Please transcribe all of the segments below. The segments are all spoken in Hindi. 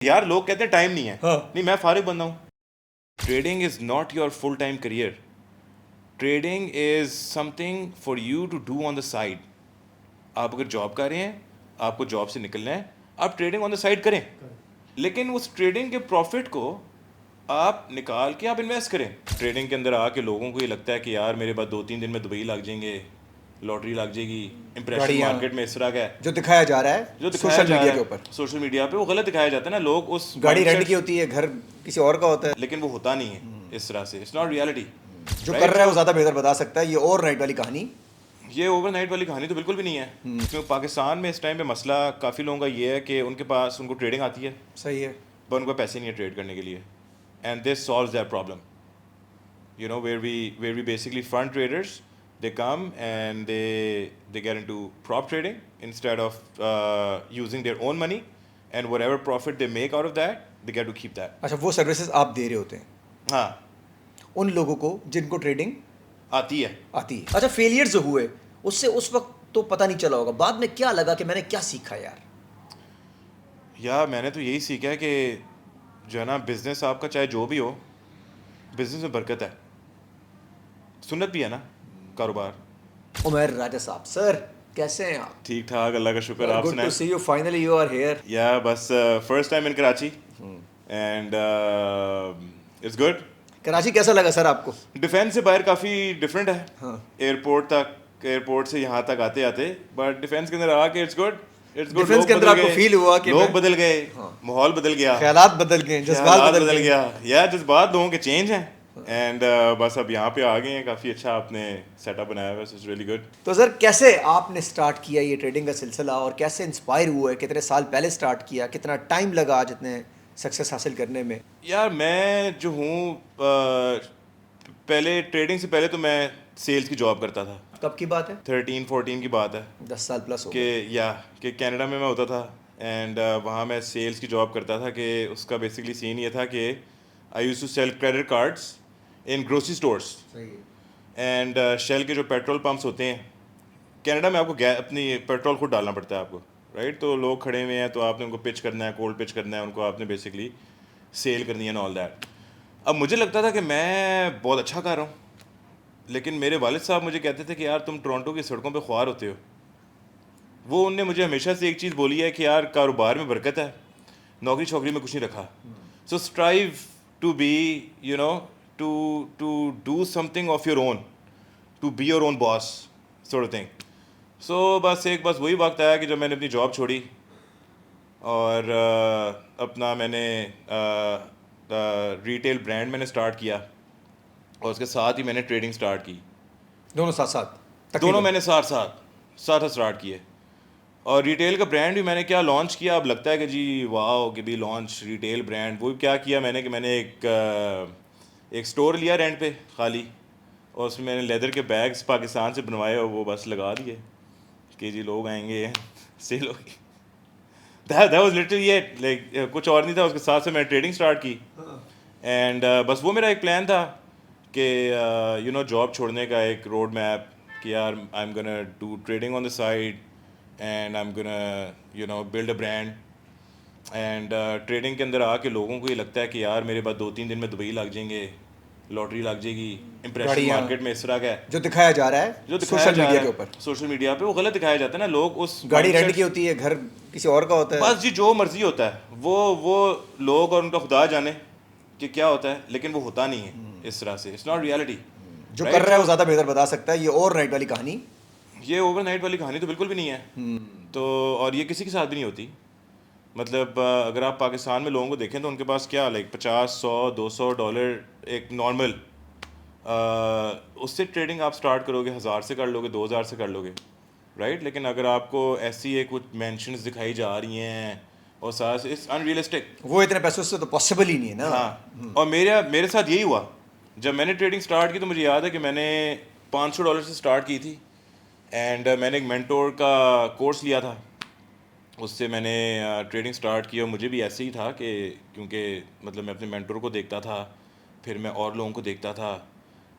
यार लोग कहते हैं टाइम नहीं है। हाँ। नहीं, मैं फारिग बंदा हूँ। Trading is not your full time career. Trading is something for you to do on the side. आप अगर जॉब कर रहे हैं, आपको जॉब से निकलना है, आप ट्रेडिंग ऑन द साइड करें, लेकिन उस ट्रेडिंग के प्रॉफिट को आप निकाल के आप इन्वेस्ट करें। ट्रेडिंग के अंदर आके लोगों को ये लगता है कि यार मेरे पास 2-3 दिन में दुबई लग जाएंगे, लॉटरी लग जाएगी, इंप्रेशन गाड़ियाँ मार्केट में इस तरह का है जो दिखाया जा रहा है जो दिखाया सोशल जा मीडिया रहा के है ऊपर। सोशल मीडिया पे, वो गलत दिखाया जाता है ना। लोग उस गाड़ी रेंट mindset की होती है, घर किसी और का होता है। लेकिन वो होता नहीं है इस तरह से। It's not reality. जो कर रहा है वो ज़्यादा बेहतर बता सकता है। ये और नाइट वाली कहानी ये ओवरनाइट वाली कहानी तो बिल्कुल भी नहीं है। क्योंकि पाकिस्तान में इस टाइम पे मसला काफ़ी लोगों का ये है कि उनके पास उनको ट्रेडिंग आती है सही है। पर उनके पास पैसे नहीं है ट्रेड करने के लिए। And this solves that problem, you know, where we basically fund traders. They come and they get into prop trading instead of using their own money, and whatever profit they make out of that, they get to keep that. अच्छा, वो सर्विसेज आप दे रहे होते हैं हाँ, उन लोगों को जिनको ट्रेडिंग आती है। आती है। अच्छा, फेलियर्स जो हुए उससे उस वक्त तो पता नहीं चला होगा, बाद में क्या लगा कि मैंने क्या सीखा यार? या मैंने तो यही सीखा है कि जो है ना, बिजनेस आपका चाहे जो भी हो, बिजनेस में बरकत है, सुन्नत भी है ना कारोबार। उमर राजा साहब सर, कैसे हैं आप? ठीक ठाक, अल्लाह का शुक्र। आप गुड सुनाएं? To see you, finally you are here. या बस first time in Karachi and it's good. Karachi कैसा लगा सर आपको? डिफेंस से बाहर काफ़ी डिफरेंट है। हाँ। एयरपोर्ट से यहाँ तक आते आते, बट डिफेंस के अंदर आके इट्स गुड। डिफेंस के अंदर आपको फील हुआ कि लोग बदल गए, माहौल बदल गया, ख्यालात बदल गए, जज्बात हालात बदल गए। गया। या जज्बात लोगों के चेंज हैं एंड बस अब यहाँ पे आ गए हैं। काफ़ी अच्छा आपने सेटअप बनाया हुआ है, इट्स रियली गुड। तो सर, कैसे आपने स्टार्ट किया ये ट्रेडिंग का सिलसिला और कैसे इंस्पायर हुए? कितने साल पहले स्टार्ट किया? कितना टाइम लगा आज इतने सक्सेस हासिल करने में? यार मैं जो हूँ, पहले ट्रेडिंग से पहले तो मैं सेल्स की जॉब करता था। कब की बात है? 13-14 की बात है 10 साल प्लस हो कि गए। कि कनाडा में मैं होता था एंड वहाँ मैं सेल्स की जॉब करता था। कि उसका बेसिकली सीन ये था कि I use to sell credit cards in grocery stores सही है। एंड शेल के जो पेट्रोल पंप्स होते हैं कनाडा में, आपको अपनी पेट्रोल खुद डालना पड़ता है आपको, राइट। तो लोग खड़े हुए हैं तो आपने उनको पिच करना है, कोल्ड पिच करना है उनको, आपने बेसिकली सेल करनी है एंड ऑल दैट। अब मुझे लगता था कि मैं बहुत अच्छा कर रहा हूँ, लेकिन मेरे वालिद साहब मुझे कहते थे कि यार तुम टोरंटो की सड़कों पे ख्वार होते हो। वो उनने मुझे हमेशा से एक चीज़ बोली है कि यार कारोबार में बरकत है, नौकरी छोकरी में कुछ नहीं रखा। So strive to be, you know, to to do something of your own, to be your own boss sort of thing. So बस वही वक्त आया कि जब मैंने अपनी जॉब छोड़ी और अपना मैंने रिटेल ब्रांड मैंने स्टार्ट किया और उसके साथ ही मैंने ट्रेडिंग स्टार्ट की। दोनों साथ साथ दोनों मैंने साथ स्टार्ट किए। और रिटेल का ब्रांड भी मैंने क्या लॉन्च किया, अब लगता है कि जी वाह कि भी लॉन्च रिटेल ब्रांड। वो क्या किया मैंने कि मैंने एक स्टोर लिया रेंट पे खाली, और उसमें मैंने लेदर के बैग्स पाकिस्तान से बनवाए और वो बस लगा दिए कि जी लोग आएंगे सेल होगी। That was literally it, like कुछ और नहीं था। उसके साथ से मैंने ट्रेडिंग स्टार्ट की एंड बस वो मेरा एक प्लान था कि यू नो, जॉब छोड़ने का एक रोड मैप कि यार I am gonna do trading on the side and I am gonna, you know, build a brand. And trading के अंदर आके लोगों को ये लगता है कि यार मेरे पास 2-3 दिन में दुबई लग जाएंगे, लॉटरी लग जाएगी, इंप्रेशन गाड़ियाँ मार्केट में इस तरह का है जो दिखाया जा रहा है जो दिखाया सोशल जा मीडिया रहा के है ऊपर। सोशल मीडिया पे, वो गलत दिखाया जाता है ना। लोग उस गाड़ी रेंट mindset की होती है, घर किसी और का होता है। बस जी जो मर्जी होता है वो लोग और उनका खुदा जाने कि क्या होता है, लेकिन वो होता नहीं है इस तरह से। It's not reality. जो कर रहा है वो ज़्यादा बेहतर बता सकता है। ये और नाइट वाली कहानी ये ओवरनाइट वाली कहानी तो बिल्कुल भी नहीं है। तो और ये किसी के साथ भी नहीं होती। मतलब अगर आप पाकिस्तान में लोगों को देखें तो उनके पास क्या, लाइक 50, 100, 200 डॉलर एक नॉर्मल, उससे ट्रेडिंग आप स्टार्ट करोगे 1000 से कर लोगे, 2000 से कर लोगे, राइट। लेकिन अगर आपको ऐसी एक कुछ मेंशंस दिखाई जा रही हैं और साथ इट्स अनरियलिस्टिक। वो इतने पैसों से तो पॉसिबल ही नहीं है ना। हाँ, और मेरे साथ यही हुआ। जब मैंने ट्रेडिंग स्टार्ट की तो मुझे याद है कि मैंने $500 से स्टार्ट की थी एंड मैंने एक मेंटोर का कोर्स लिया था। उससे मैंने ट्रेडिंग स्टार्ट की और मुझे भी ऐसे ही था कि क्योंकि मतलब मैं अपने मेंटोर को देखता था, फिर मैं और लोगों को देखता था।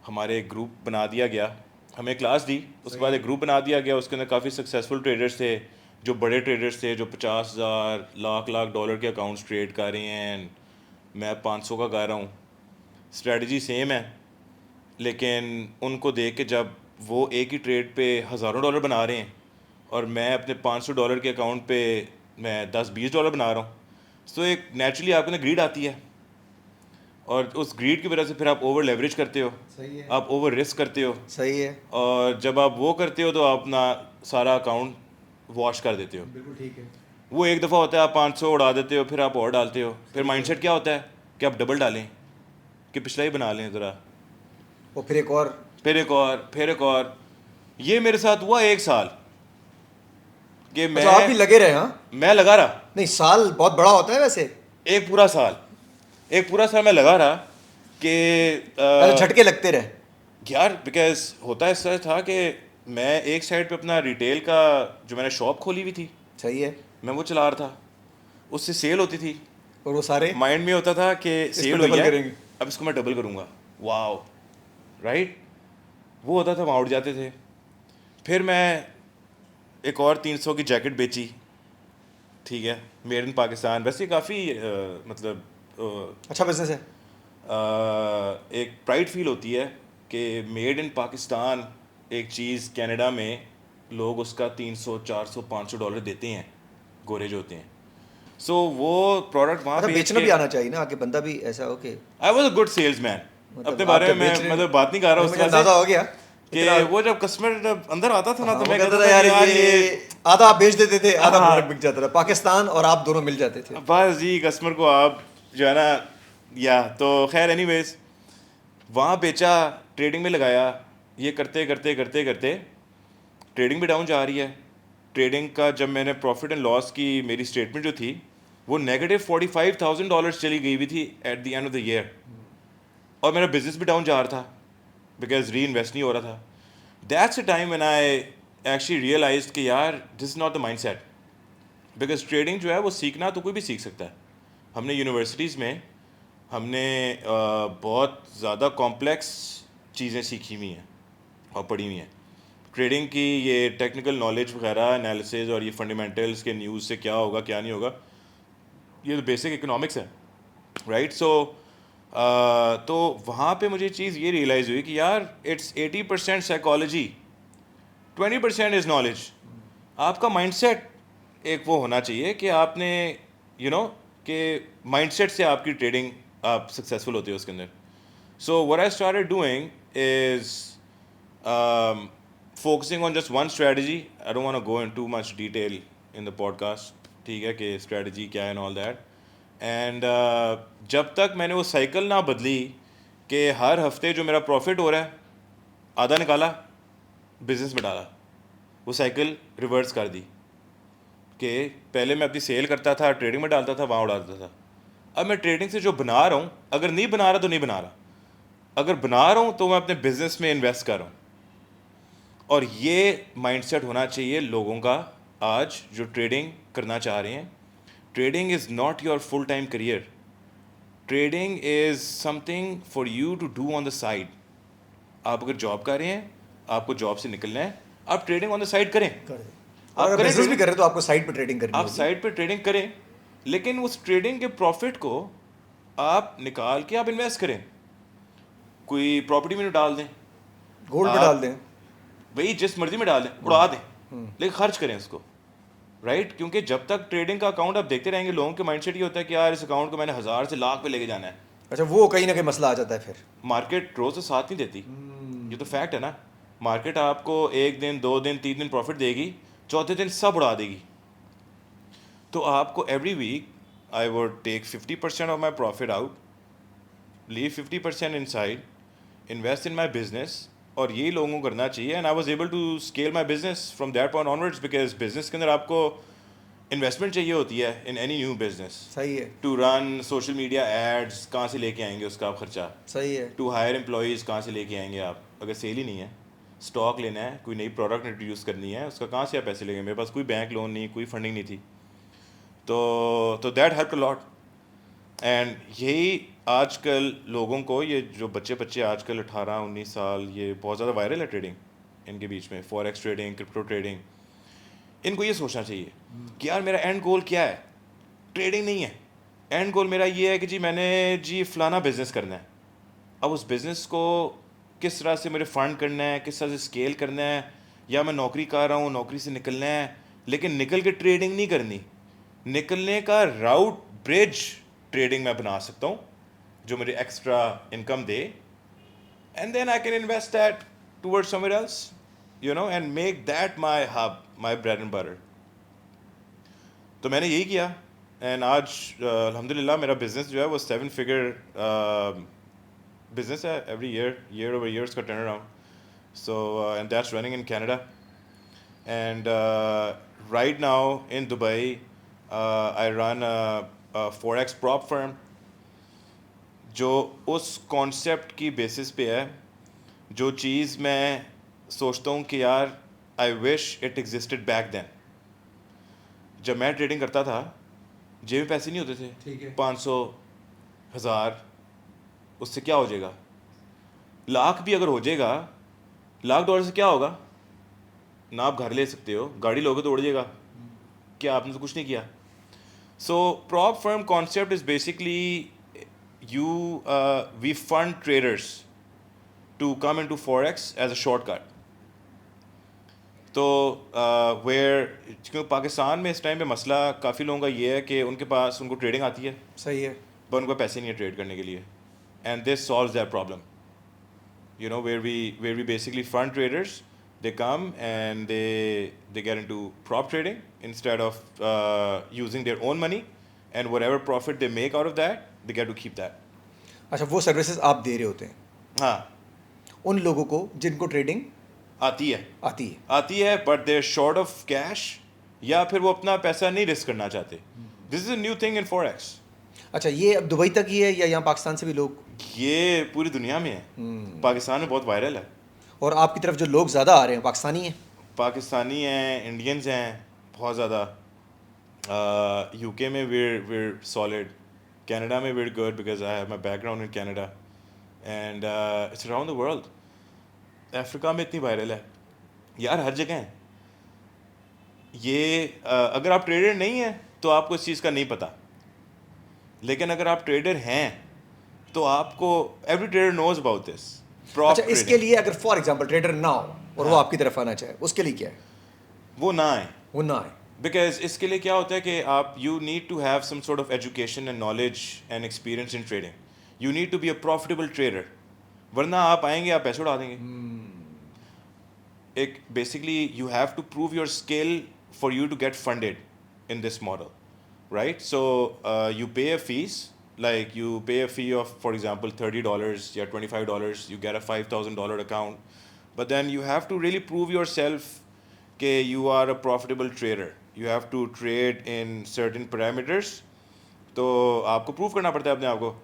हमारे एक ग्रुप बना दिया गया, हमें क्लास दी, उसके बाद एक ग्रुप बना दिया गया, उसके अंदर काफ़ी सक्सेसफुल ट्रेडर्स थे जो बड़े ट्रेडर्स थे जो 50,000 लाख लाख डॉलर के अकाउंट्स ट्रेड कर रहे हैं, मैं 500 का कर रहा हूँ, स्ट्रेटजी सेम है, लेकिन उनको देख के जब वो एक ही ट्रेड पे हज़ारों डॉलर बना रहे हैं और मैं अपने 500 डॉलर के अकाउंट पे मैं 10-20 डॉलर बना रहा हूँ, तो एक नेचुरली आपके अंदर ग्रीड आती है और उस ग्रीड की वजह से फिर आप ओवर लेवरेज करते हो, सही है, आप ओवर रिस्क करते हो, सही है, और जब आप वो करते हो तो आप अपना सारा अकाउंट वॉश कर देते हो। बिल्कुल ठीक है। वो एक दफ़ा होता है आप 500 उड़ा देते हो, फिर आप और डालते हो, फिर माइंडसेट क्या होता है कि आप डबल डालें, कि पिछला ही बना लें ज़रा, और फिर एक और, फिर एक और, फिर एक और। ये मेरे साथ हुआ 1 साल कि अच्छा आप भी लगे रहे? हाँ, मैं लगा रहा नहीं साल बहुत बड़ा होता है वैसे। एक पूरा साल, एक पूरा साल मैं लगा रहा कि अच्छा झटके लगते रहे। यार बिकॉज होता है ऐसा था कि मैं एक साइड पे अपना रिटेल का जो मैंने शॉप खोली हुई थी सही है, मैं वो चला रहा था, उससे सेल होती थी, और वो सारे माइंड में होता था कि इसको सेल हुई डबल है करेंगे। अब इसको मैं डबल करूँगा, वाओ, राइट, वो होता था, वहाँ उड़ जाते थे। फिर मैं एक और 300 की जैकेट बेची, ठीक है, मेड इन पाकिस्तान, वैसे काफ़ी मतलब अच्छा बिजनेस है। एक प्राइड फील होती है कि मेड इन पाकिस्तान एक चीज़ कनाडा में लोग उसका 300 400 500 डॉलर देते हैं, गोरे जो होते हैं, सो वो प्रोडक्ट वहाँ अच्छा बेच बेचना के भी आना चाहिए ना, आगे बंदा भी ऐसा हो कि I was a good salesman. मतलब अपने आप बारे जब में बेच मैं रहे मतलब बात नहीं कर रहा उस मुझे तरह अंदाजा से हो गया कि इतना। वो जब कस्टमर जब अंदर आता था ना हाँ, तो वो मैं कहता कहता था था यार कि यार ये आधा आप बेच देते थे, आधा हाँ, प्रोडक्ट बिक जाता था, पाकिस्तान और आप दोनों मिल जाते थे। बस जी कस्टमर को आप जो है ना, या तो खैर एनीवेज वहाँ बेचा, ट्रेडिंग में लगाया, ये करते करते करते करते ट्रेडिंग भी डाउन जा रही है। ट्रेडिंग का जब मैंने प्रॉफिट एंड लॉस की मेरी स्टेटमेंट जो थी वो -$45,000 चली गई हुई थी at the end of the year, और मेरा बिजनेस भी डाउन जा रहा था बिकॉज री इन्वेस्ट नहीं हो रहा था। That's a time when I actually realised कि यार this is not the mindset, because trading जो है वो सीखना तो कोई भी सीख सकता है। हमने यूनिवर्सिटीज़ में हमने बहुत ज़्यादा कॉम्प्लेक्स चीज़ें सीखी हुई हैं और पढ़ी हुई हैं। ट्रेडिंग की ये टेक्निकल नॉलेज वगैरह एनालिसिस और ये फंडामेंटल्स के न्यूज़ से क्या होगा क्या नहीं होगा, ये तो बेसिक इकोनॉमिक्स है, राइट। सो तो वहाँ पे मुझे चीज़ ये रियलाइज़ हुई कि यार इट्स 80% साइकोलॉजी, 20% इज़ नॉलेज। आपका माइंडसेट एक वो होना चाहिए कि आपने कि माइंडसेट से आपकी ट्रेडिंग आप सक्सेसफुल होते हो उसके अंदर। So what I started doing is focusing on just one strategy. I don't want to go into too much detail in the podcast, ठीक है, कि strategy क्या है and all that. And जब तक मैंने वो साइकिल ना बदली कि हर हफ्ते जो मेरा प्रॉफिट हो रहा है आधा निकाला बिजनेस में डाला, वो साइकिल रिवर्स कर दी कि पहले मैं अपनी सेल करता था, ट्रेडिंग में डालता था, वहाँ उड़ा देता था। अब मैं ट्रेडिंग से जो बना रहा हूँ, अगर नहीं बना रहा तो नहीं बना रहा, अगर बना रहा हूँ तो मैं अपने बिजनेस में इन्वेस्ट कर रहा हूँ। और ये माइंडसेट होना चाहिए लोगों का आज जो ट्रेडिंग करना चाह रहे हैं। Trading is not your full time career, trading is something for you to do on the side. आप अगर जॉब कर रहे हैं, आपको जॉब से निकलना है, आप ट्रेडिंग ऑन द साइड करें, कर दे। आप अगर करें बिजनेस भी ट्रेडिंग, कर रहे हो तो आपको साइड पे ट्रेडिंग करनी आप होगी। साइड पे ट्रेडिंग करें, लेकिन उस ट्रेडिंग के प्रॉफिट को आप निकाल के आप इन्वेस्ट करें, कोई प्रॉपर्टी में डाल दें, गोल्ड पे डाल आप दें। वही जिस मर्जी में डाल दें, उड़ा दें, लेकिन खर्च करें उसको, राइट। क्योंकि जब तक ट्रेडिंग का अकाउंट आप देखते रहेंगे, लोगों के माइंडसेट ये होता है कि यार इस अकाउंट को मैंने 1000 से लाख पे लेके जाना है। अच्छा वो कहीं ना कहीं मसला आ जाता है फिर। मार्केट रोज से साथ नहीं देती, ये तो फैक्ट है ना। मार्केट आपको 1 दिन 2 दिन 3 दिन प्रॉफिट देगी, चौथे दिन सब उड़ा देगी। तो आपको every week I would take 50% of my profit out, leave 50% inside, invest in my business, और यही लोगों को करना चाहिए। And I was able to scale my business from that point onwards, because business के अंदर आपको इन्वेस्टमेंट चाहिए होती है इन एनी न्यू बिजनेस। सही है, to run social media ads कहाँ से लेके आएंगे उसका आप खर्चा, सही है। टू हायर एम्प्लॉयज़ कहाँ से लेके आएंगे आप, अगर सेल ही नहीं है, स्टॉक लेना है, कोई नई प्रोडक्ट इंट्रोड्यूस करनी है, उसका कहाँ से आप पैसे लेंगे। मेरे पास कोई बैंक लोन नहीं, कोई फंडिंग नहीं थी, तो that help a lot. And यही आजकल लोगों को, ये जो बच्चे आजकल 18-19 साल, ये बहुत ज़्यादा वायरल है ट्रेडिंग इनके बीच में, फॉरेक्स ट्रेडिंग, क्रिप्टो ट्रेडिंग। इनको ये सोचना चाहिए कि यार मेरा एंड गोल क्या है, ट्रेडिंग नहीं है। एंड गोल मेरा ये है कि जी मैंने जी फलाना बिज़नेस करना है। अब उस बिज़नेस को किस तरह से मेरे फंड करना है, किस तरह से स्केल करना है, या मैं नौकरी कर रहा हूँ, नौकरी से निकलना है, लेकिन निकल के ट्रेडिंग नहीं करनी। निकलने का राउट ब्रिज ट्रेडिंग में बना सकता हूँ जो मुझे extra income they, and then I can invest that towards somewhere else, you know, and make that my hub, my bread and butter. तो मैंने यही किया, and आज अल्हम्दुलिल्लाह मेरा बिजनेस जो है वो 7 figure बिजनेस है, every year over year उसका turn around. So and that's running in Canada, and right now in Dubai I run a forex prop firm जो उस कॉन्सेप्ट की बेसिस पे है, जो चीज़ मैं सोचता हूँ कि यार I wish it existed back then. जब मैं ट्रेडिंग करता था जेब में पैसे नहीं होते थे, ठीक है। 500 हज़ार, उससे क्या हो जाएगा? लाख भी अगर हो जाएगा, $1,00,000 से क्या होगा? ना आप घर ले सकते हो, गाड़ी लोगे तो उड़ जाएगा, क्या आपने तो कुछ नहीं किया। So prop firm concept is basically we fund traders to come into forex as a shortcut. तो क्योंकि पाकिस्तान में इस टाइम पे मसला काफ़ी लोगों का ये है कि उनके पास उनको ट्रेडिंग आती है, सही है, पर उनको पैसे नहीं है ट्रेड करने के लिए, and this solves that problem, you know, where we basically fund traders. They come and they get into prop trading instead of using their own money, and whatever profit they make out of that they get to keep that. अच्छा, वो सर्विसेज आप दे रहे होते हैं हाँ, उन लोगों को जिनको ट्रेडिंग आती आती है but there short of cash, या फिर वो अपना पैसा नहीं रिस्क करना चाहते। This is a new thing in forex. अच्छा, ये अब दुबई तक ही है या यहाँ पाकिस्तान से भी लोग? ये पूरी दुनिया में है, पाकिस्तान में बहुत वायरल है। और आपकी तरफ जो लोग ज़्यादा आ रहे हैं पाकिस्तानी हैं? पाकिस्तानी हैं, इंडियंस हैं बहुत ज़्यादा। यूके में we're solid, कनाडा में we're good because I have my background in Canada, and it's around the world. Africa में इतनी वायरल है यार, हर जगह है ये। अगर आप ट्रेडर नहीं हैं तो आपको इस चीज़ का नहीं पता, लेकिन अगर आप ट्रेडर हैं तो आपको every trader knows about this. अच्छा, इसके लिए अगर फॉर एग्जांपल ट्रेडर ना हो और वो आपकी तरफ आना चाहे, उसके लिए क्या है? वो ना आए, वो ना आए बिकॉज इसके लिए क्या होता है कि आप you need to have some sort of education and knowledge and experience in trading. You need to be a profitable trader, वरना आप आएंगे आप पैसे उड़ा देंगे। एक basically you have to prove your skill for you to get funded in this model, right? So you pay a fee, like you pay a fee of, for example, $30 या $25, you get a $5,000 account, but then you have to really prove yourself कि you are a profitable trader. You have to trade in certain parameters, तो आपको प्रूव करना पड़ता है अपने आप को।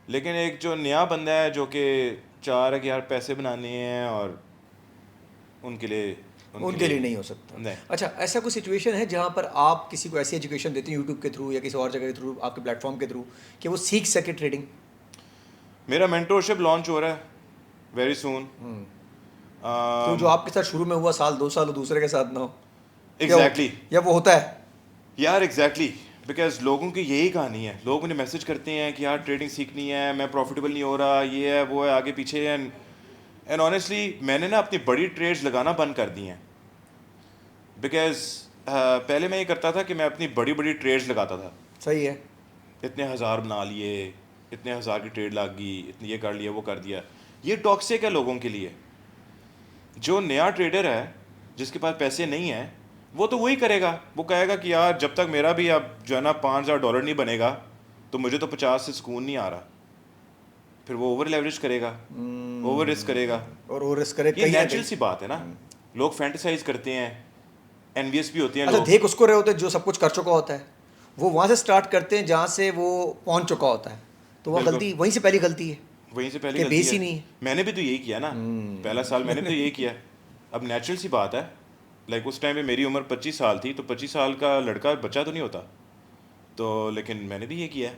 लेकिन एक जो नया बंदा है जो कि चाह रहा है कि यार पैसे बनाने हैं, और उनके लिए नहीं हो सकता। नहीं। अच्छा, ऐसा कोई सिचुएशन है जहाँ पर आप किसी को ऐसी एजुकेशन देते हैं यूट्यूब के थ्रू या किसी और जगह के थ्रू, आपके प्लेटफॉर्म के थ्रू, कि वो सीख सके ट्रेडिंग? मेरा मेंटोरशिप लॉन्च हो रहा है वेरी सून। तो जो आपके साथ शुरू में हुआ साल 2 साल, दूसरे के साथ ना हो? एग्जैक्टली, या वो होता है यार एग्जैक्टली, बिकॉज लोगों की यही कहानी है। लोग मुझे मैसेज करते हैं कि यार ट्रेडिंग सीखनी है, मैं प्रॉफिटेबल नहीं हो रहा, ये है वो है, आगे पीछे है। एंड ऑनेस्टली मैंने ना अपनी बड़ी ट्रेड्स लगाना बंद कर दी हैं, बिकॉज पहले मैं ये करता था कि मैं अपनी बड़ी बड़ी ट्रेड्स लगाता था। सही है, इतने हज़ार बना लिए, इतने हज़ार की ट्रेड लग गई, इतनी ये कर लिया वो कर दिया। ये टॉक्सिक है लोगों के लिए। जो नया ट्रेडर है जिसके पास पैसे नहीं है, वो तो वही करेगा, वो कहेगा कि यार जब तक मेरा भी अब जो है ना $5,000 नहीं बनेगा तो मुझे तो 50 से सुकून नहीं आ रहा। फिर वो ओवर लेवरेज करेगा, ओवर रिस्क करेगा, और वो रिस्क करे। ये नेचुरल सी बात है ना। लोग फैंटेसाइज करते हैं, एनवियस भी होते हैं अच्छा, लोग। देख उसको रहे होते हैं जो सब कुछ कर चुका होता है, वो वहाँ से स्टार्ट करते हैं जहाँ से वो पहुँच चुका होता है, तो वह बिल्कुल। गलती वहीं से पहली गलती है, वहीं से पहले कि गलती बेस ही है। नहीं है। मैंने भी तो यही किया ना, पहला साल मैंने भी तो यही किया। अब नेचुरल सी बात है, लाइक उस टाइम पे मेरी उम्र 25 साल थी, तो 25 साल का लड़का बच्चा तो नहीं होता, तो लेकिन मैंने भी ये किया।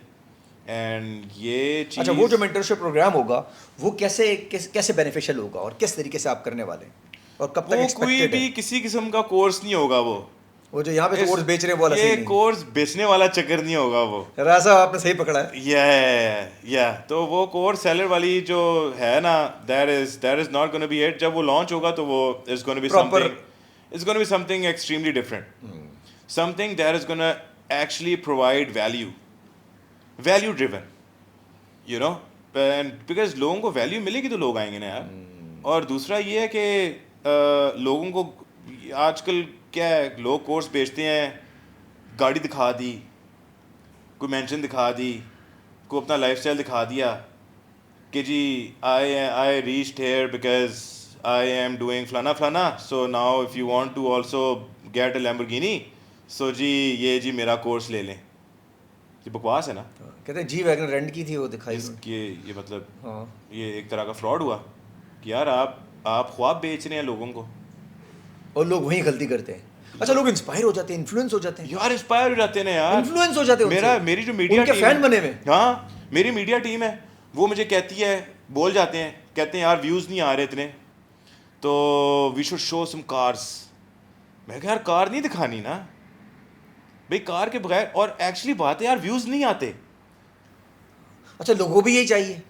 एंड ये चीज़, अच्छा, वो जो मेंटरशिप प्रोग्राम होगा वो कैसे बेनिफिशियल होगा और किस तरीके से आप करने वाले हैं और कब तक वो कोई एक्सपेक्टेड भी है? किसी किस्म का कोर्स नहीं होगा। वो वो जो यहाँ पे कोर्स बेच रहे हैं वो वाला ये सही नहीं कोर्स बेचने वाला चक्कर नहीं होगा वो। है। राजा आपने सही पकड़ा है। या तो वो कोर्स सेलर वाली जो है ना, that is not gonna be it. जब वो लॉन्च होगा तो वो is gonna be Proper- something, it's gonna be something extremely different, something that is gonna actually provide value driven, you know, because लोगों को वैल्यू मिलेगी तो लोग आएंगे ना यार। और दूसरा ये है कि लोगों को आजकल क्या है, लोग कोर्स बेचते हैं, गाड़ी दिखा दी, कोई मेंशन दिखा दी, को अपना लाइफस्टाइल दिखा दिया कि जी I reached here because I am doing फलाना फलाना, so now if you want to also get a Lamborghini, so जी ये जी मेरा कोर्स ले लें। ये बकवास है ना। कहते हैं जी वैगन रेंट की थी वो दिखाई। ये मतलब हाँ ये एक तरह का फ्रॉड हुआ कि यार आप ख्वाब बेच रहे हैं लोगों को। और लोग वहीं गलती करते हैं। अच्छा, लोग इंस्पायर हो जाते हैं, इन्फ्लुएंस हो जाते हैं, यार इंस्पायर हो जाते हैं ना यार, इन्फ्लुएंस हो जाते हैं उनसे। मेरी जो मीडिया उनके टीम फैन है, बने हुए। हाँ मेरी मीडिया टीम है, वो मुझे कहती है, बोल जाते हैं, कहते हैं यार व्यूज़ नहीं आ रहे इतने, तो we should show some cars. मैं कहा यार कार नहीं दिखानी ना भाई, कार के बगैर। और एक्चुअली बात है यार, व्यूज़ नहीं आते। अच्छा, लोगों को भी यही चाहिए।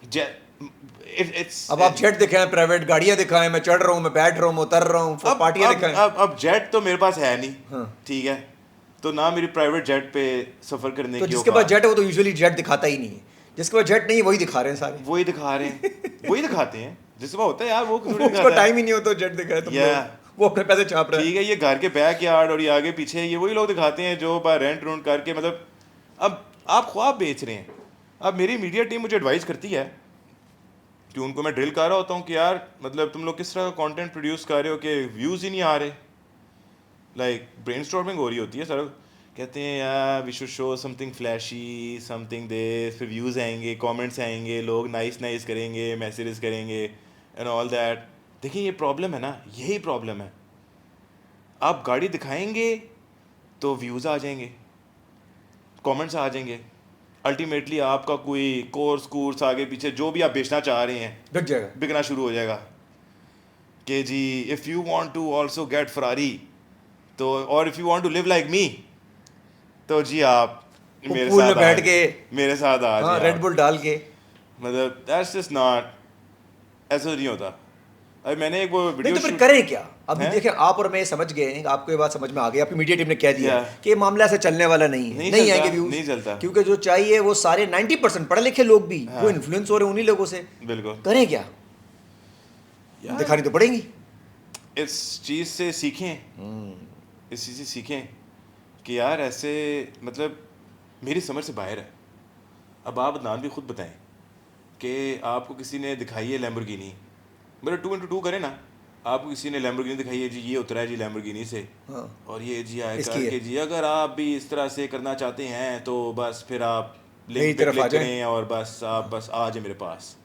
इट्स अब आप जेट दिखाएं, प्राइवेट गाड़ियां दिखाएं, मैं चढ़ रहा हूँ, मैं बैठ रहा हूँ, उतर रहा हूँ, पार्टियां दिखाएं। अब जेट तो मेरे पास है नहीं, हाँ। ठीक है, तो ना मेरी प्राइवेट जेट पे सफ़र करने तो की जिसके पास जेट है वो तो यूजुअली जेट दिखाता ही नहीं है। जिसके पास जेट नहीं है वही दिखा रहे हैं सारे। वही दिखा रहे हैं, वही दिखाते हैं जिसके पास होता है यार, वो थोड़ी उसको दिखाता है। टाइम ही नहीं होता जेट दिखाए तो Yeah. वो अपने पैसे छाप रहे हैं। ठीक है, ये घर के बैक यार्ड और ये आगे पीछे ये वही लोग दिखाते हैं जो रेंट रूंट करके, मतलब अब आप ख्वाब बेच रहे हैं। अब मेरी मीडिया टीम मुझे एडवाइस करती है कि उनको मैं ड्रिल कर रहा होता हूँ कि यार मतलब तुम लोग किस तरह का कंटेंट प्रोड्यूस कर रहे हो कि व्यूज़ ही नहीं आ रहे। लाइक ब्रेनस्टॉर्मिंग हो रही होती है सर, कहते हैं यार we should show something flashy, something दे, फिर व्यूज़ आएंगे, कमेंट्स आएंगे, लोग नाइस करेंगे, मैसेजेस करेंगे एंड ऑल दैट। देखिए ये प्रॉब्लम है ना, यही प्रॉब्लम है। आप गाड़ी दिखाएंगे तो व्यूज़ आ जाएंगे, कमेंट्स आ जाएंगे, अल्टीमेटली आपका कोई कोर्स आगे पीछे जो भी आप बेचना चाह रहे हैं बिक जाएगा। बिकना शुरू हो जाएगा कि जी if you want to also get Ferrari, तो और if you want to live like me, तो जी आप वो मेरे पूल साथ में बैठ के, मेरे साथ आ हाँ, जाइए रेड बुल डाल के। मतलब दैट्स जस्ट नॉट, ऐसा नहीं होता। अभी मैंने एक वो नहीं वीडियो तो फिर करें क्या? अभी हैं? देखें, आप और मैं समझ गए हैं, आपको ये बात समझ में आ गई, आपकी मीडिया टीम ने कह दिया Yeah. कि ये मामला ऐसे चलने वाला नहीं है, नहीं नहीं चलता, आएंगे व्यूज, नहीं चलता। क्योंकि जो चाहिए वो सारे 90% पढ़े लिखे लोग भी हाँ। वो इन्फ्लुएंस हो रहे हैं उन्हीं लोगों से। बिल्कुल करें क्या? यार, दिखानी तो पड़ेगी। इस चीज़ से सीखें, इस चीज़ से सीखें कि यार ऐसे मतलब मेरी समझ से बाहर है। अब आप अदनान भी खुद बताएं कि आपको किसी ने दिखाई है लैम्बोर्गिनी, मतलब 2x2 करें ना, आपको किसी ने लैम्बोर्गिनी दिखाई है, जी ये उतरा है जी लैम्बोर्गिनी से, हाँ। और ये जी आए इसकी है। करके जी अगर आप भी इस तरह से करना चाहते हैं तो बस फिर आप मेरी लिंक पे तरफ आ क्लिक जाएं। करें और बस आप बस आ जाए मेरे पास।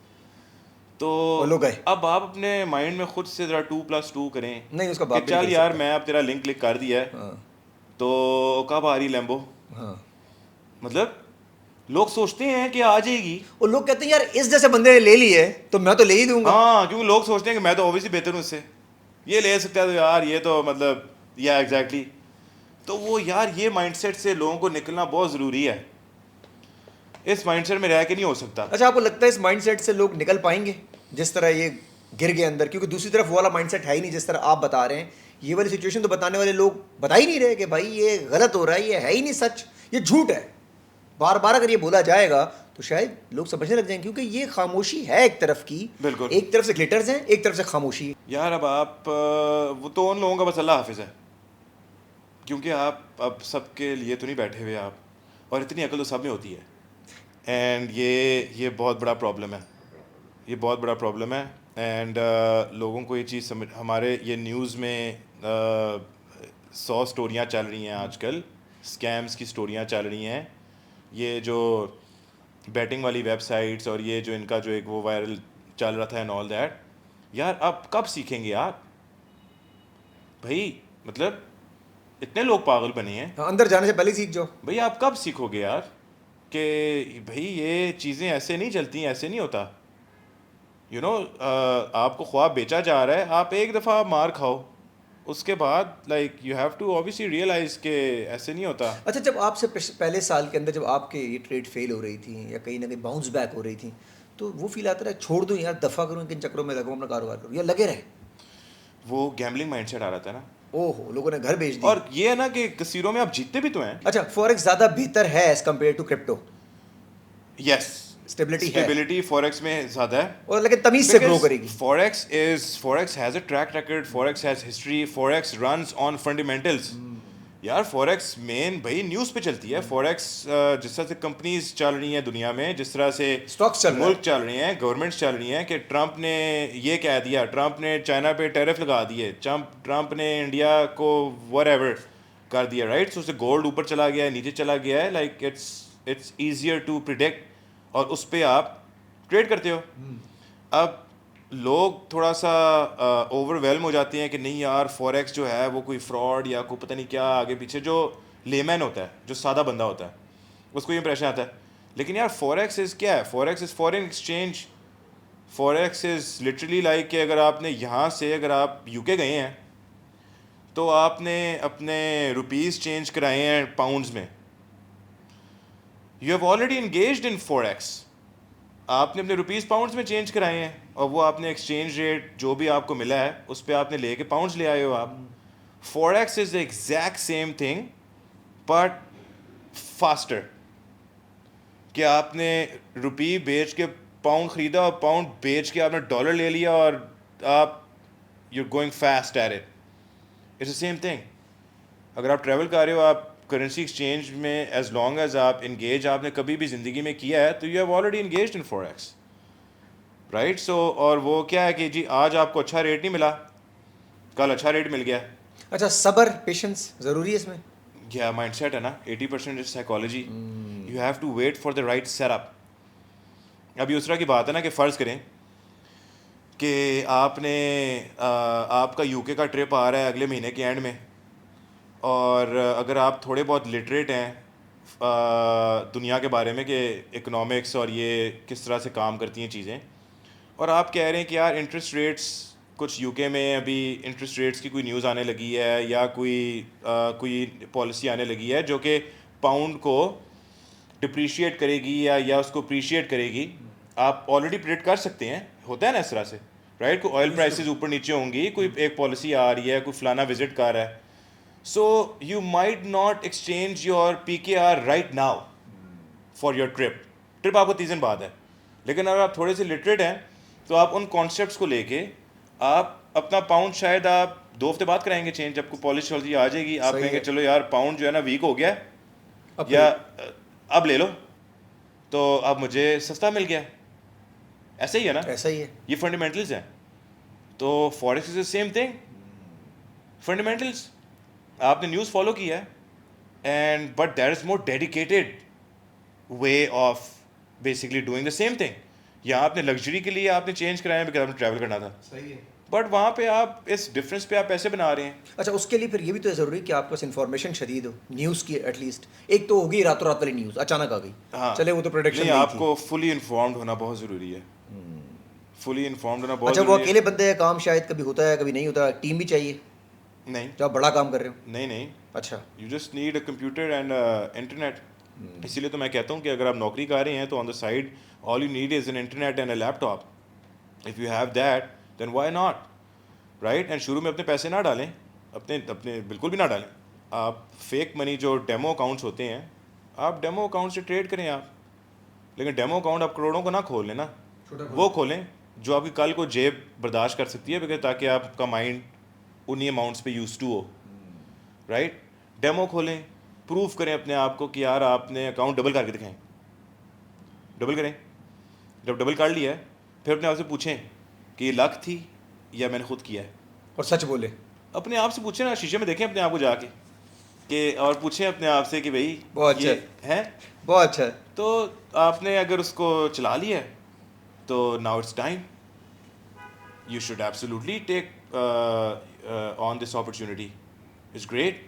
तो और लोग गए। अब आप अपने माइंड में खुद से ज़रा 2+2 करें नहीं, उसका कि बाप भी नहीं चल कर यार सकता। मैं अब तेरा लिंक क्लिक कर दिया है, हाँ तो कब आ रही लैम्बो। हाँ। मतलब लोग सोचते हैं कि आ जाएगी, और लोग कहते हैं यार इस जैसे बंदे ने ले ली है तो मैं तो ले ही दूंगा। हाँ, क्योंकि लोग सोचते हैं कि मैं तो ऑब्वियसली बेहतर हूँ उससे, ये ले सकता है तो यार ये तो मतलब या एग्जैक्टली। तो वो यार ये माइंडसेट से लोगों को निकलना बहुत ज़रूरी है, इस माइंडसेट में रह के नहीं हो सकता। अच्छा, आपको लगता है इस माइंडसेट से लोग निकल पाएंगे जिस तरह ये गिर गए अंदर? क्योंकि दूसरी तरफ वो वाला माइंडसेट है ही नहीं जिस तरह आप बता रहे हैं। ये वाली सिचुएशन तो बताने वाले लोग बता ही नहीं रहे कि भाई ये गलत हो रहा है, ये है ही नहीं सच, ये झूठ है। बार बार अगर ये बोला जाएगा तो शायद लोग समझने लग जाएंगे, क्योंकि ये खामोशी है एक तरफ की। बिल्कुल। एक तरफ से ग्लिटर्स हैं, एक तरफ से खामोशी है। यार अब आप वो तो उन लोगों का बस अल्लाह हाफिज़ है, क्योंकि आप अब सबके लिए तो नहीं बैठे हुए आप, और इतनी अकल तो सब में होती है। एंड ये बहुत बड़ा प्रॉब्लम है, ये बहुत बड़ा प्रॉब्लम है। एंड लोगों को ये चीज़ समझ, हमारे ये न्यूज़ में 100 स्टोरियाँ चल रही हैं आजकल, स्कैम्स की स्टोरियाँ चल रही हैं, ये जो बैटिंग वाली वेबसाइट्स और ये जो इनका जो एक वो वायरल चल रहा था एंड ऑल दैट। यार अब कब सीखेंगे यार भाई, मतलब इतने लोग पागल बने हैं हाँ, अंदर जाने से पहले ही सीख जाओ। भाई, आप कब सीखोगे यार कि भाई ये चीज़ें ऐसे नहीं चलती, ऐसे नहीं होता। यू नो आपको ख्वाब बेचा जा रहा है, आप एक दफ़ा मार खाओ, उसके बाद like you have to obviously realise कि ऐसे नहीं होता। अच्छा, जब आपसे पहले साल के अंदर जब आपके ये ट्रेड फेल हो रही थी या कहीं ना कहीं बाउंस बैक हो रही थी, तो वो फील आता रहा छोड़ दूं यार, दफ़ा करूं, किन चक्रों में लगूं, अपना कारोबार करूं, या लगे रहे? वो गैम्बलिंग माइंडसेट आ रहा था ना। ओहो, लोगों ने घर बेच दिए। और ये है ना कि कसीरों में आप जीतते भी तो हैं। अच्छा, फॉरेक्स ज़्यादा बेहतर है as compared to crypto? Yes, stability है स्टेबिलिटी फॉरेक्स में ज़्यादा है। और लेकिन तमीज से ग्रो करेगी। Forex has a track record, Forex has history, Forex runs on fundamentals। यार Forex मेन भाई न्यूज़ पे चलती है। Forex जिस तरह से कंपनीज चल रही हैं दुनिया में, जिस तरह से Stocks चल रहा मुल्क चल रहे हैं, गवर्नमेंट्स चल रही हैं कि ट्रंप ने ये कह दिया, ट्रंप ने चाइना पे टैरिफ लगा दिए, ट्रंप ने इंडिया को व्हाटएवर कर दिया, राइट। सो उससे गोल्ड ऊपर चला गया है, नीचे चला गया है, like it's easier to predict, और उस पर आप ट्रेड करते हो। अब लोग थोड़ा सा ओवरवेलम हो जाते हैं कि नहीं यार फॉरेक्स जो है वो कोई फ्रॉड या कोई पता नहीं क्या आगे पीछे, जो लेमैन होता है, जो सादा बंदा होता है, उसको ये इंप्रेशन आता है। लेकिन यार फॉरेक्स इज़ क्या है? Forex is foreign exchange. Forex is literally like कि अगर आपने यहाँ से, अगर आप यूके गए हैं तो आपने अपने रुपीज़ चेंज कराए हैं पाउंड्स में, you have already engaged in forex. आपने अपने रुपीज़ पाउंड्स में चेंज कराए हैं और वो आपने एक्सचेंज रेट जो भी आपको मिला है उस पर आपने लेके पाउंड्स ले आए हो आप। Forex is the exact same thing but faster, कि आपने रुपी बेच के पाउंड ख़रीदा और पाउंड बेच के आपने डॉलर ले लिया और आप you going fast at it. It's the same thing. अगर आप ट्रैवल कर रहे हो, आप करेंसी एक्सचेंज में एज लॉन्ग एज आप इंगेज आपने कभी भी ज़िंदगी में किया है तो you have already engaged in forex, right. So और वो क्या है कि जी आज आपको अच्छा रेट नहीं मिला, कल अच्छा रेट मिल गया। अच्छा, सब्र, पेशेंस ज़रूरी है इसमें? क्या माइंडसेट है ना, 80% is psychology. You have to wait for the right setup. अभी उस तरह की बात है ना कि फ़र्ज़ करें कि आपने आपका यूके का ट्रिप आ रहा है अगले महीने के एंड में, और अगर आप थोड़े बहुत लिटरेट हैं दुनिया के बारे में कि इकोनॉमिक्स और ये किस तरह से काम करती हैं चीज़ें, और आप कह रहे हैं कि यार इंटरेस्ट रेट्स कुछ यूके में अभी इंटरेस्ट रेट्स की कोई न्यूज़ आने लगी है या कोई पॉलिसी आने लगी है जो कि पाउंड को डिप्रिशिएट करेगी या उसको अप्रिशिएट करेगी, आप ऑलरेडी प्रेडिक्ट कर सकते हैं। होता है ना इस तरह से, राइट। कोई ऑयल प्राइसेस ऊपर नीचे होंगी, कोई एक पॉलिसी आ रही है, कोई फलाना विजिट कर रहा है, so you might not exchange your PKR right now for your trip आपको 30 दिन बाद है। लेकिन अगर आप थोड़े से लिटरेट हैं तो आप उन कॉन्सेप्ट्स को लेके आप अपना पाउंड शायद आप 2 हफ्ते बाद कराएंगे चेंज, जब कोई पॉलिसी आ जाएगी आप कहेंगे चलो यार पाउंड जो है ना वीक हो गया है या अब ले लो, तो अब मुझे सस्ता मिल गया। ऐसा ही है ना, ऐसा ही है, ये फंडामेंटल्स हैं। तो forex is the same thing, fundamentals. आपने न्यूज़ फॉलो किया है and but there is more dedicated way of basically doing the same thing. यहाँ आपने लग्जरी के लिए आपने चेंज कराया बिकॉज आपने ट्रैवल करना था, सही है, बट वहाँ पे आप इस डिफरेंस पे आप पैसे बना रहे हैं। अच्छा, उसके लिए फिर ये भी तो ज़रूरी है कि आपके पास इन्फॉर्मेशन शदीद हो, न्यूज़ की एटलीस्ट। एक तो होगी रातों रात वाली न्यूज़ अचानक आ गई, हाँ चले वो तो प्रोडक्शन नहीं, आपको फुली इन्फॉर्म्ड होना बहुत ज़रूरी है। फुली इन्फॉर्म्ड होना बहुत अच्छा, वो ज़रूरी अकेले बंदे का काम शायद कभी होता है कभी नहीं होता, टीम भी चाहिए है। नहीं जब आप बड़ा काम कर रहे हो। नहीं, अच्छा, you just need a computer and internet. इसीलिए तो मैं कहता हूँ कि अगर आप नौकरी कर रहे हैं तो on the side all you need is an internet and a laptop. If you have that then why not, right. And शुरू में अपने पैसे ना डालें, अपने बिल्कुल भी ना डालें। आप फेक मनी जो डेमो अकाउंट्स होते हैं, आप डेमो अकाउंट से ट्रेड करें आप, लेकिन डेमो अकाउंट आप करोड़ों का ना खोल लें ना, वो खोलें जो आपकी कल को जेब बर्दाश्त कर सकती है, बिकॉज ताकि आपका माइंड उन्हीं अमाउंट्स पे यूज टू हो, राइट। डेमो खोलें, प्रूव करें अपने आप को कि यार आपने अकाउंट डबल करके दिखाएं, डबल करें। जब डबल कर लिया है फिर अपने आप से पूछें कि ये लक थी या मैंने खुद किया है, और सच बोले, अपने आप से पूछें ना, शीशे में देखें अपने आप को जाके कि, और पूछें अपने आप से कि भाई बहुत ये अच्छा है, बहुत अच्छा है। तो आपने अगर उसको चला लिया है तो now it's time, you should absolutely take on this opportunity, it's great।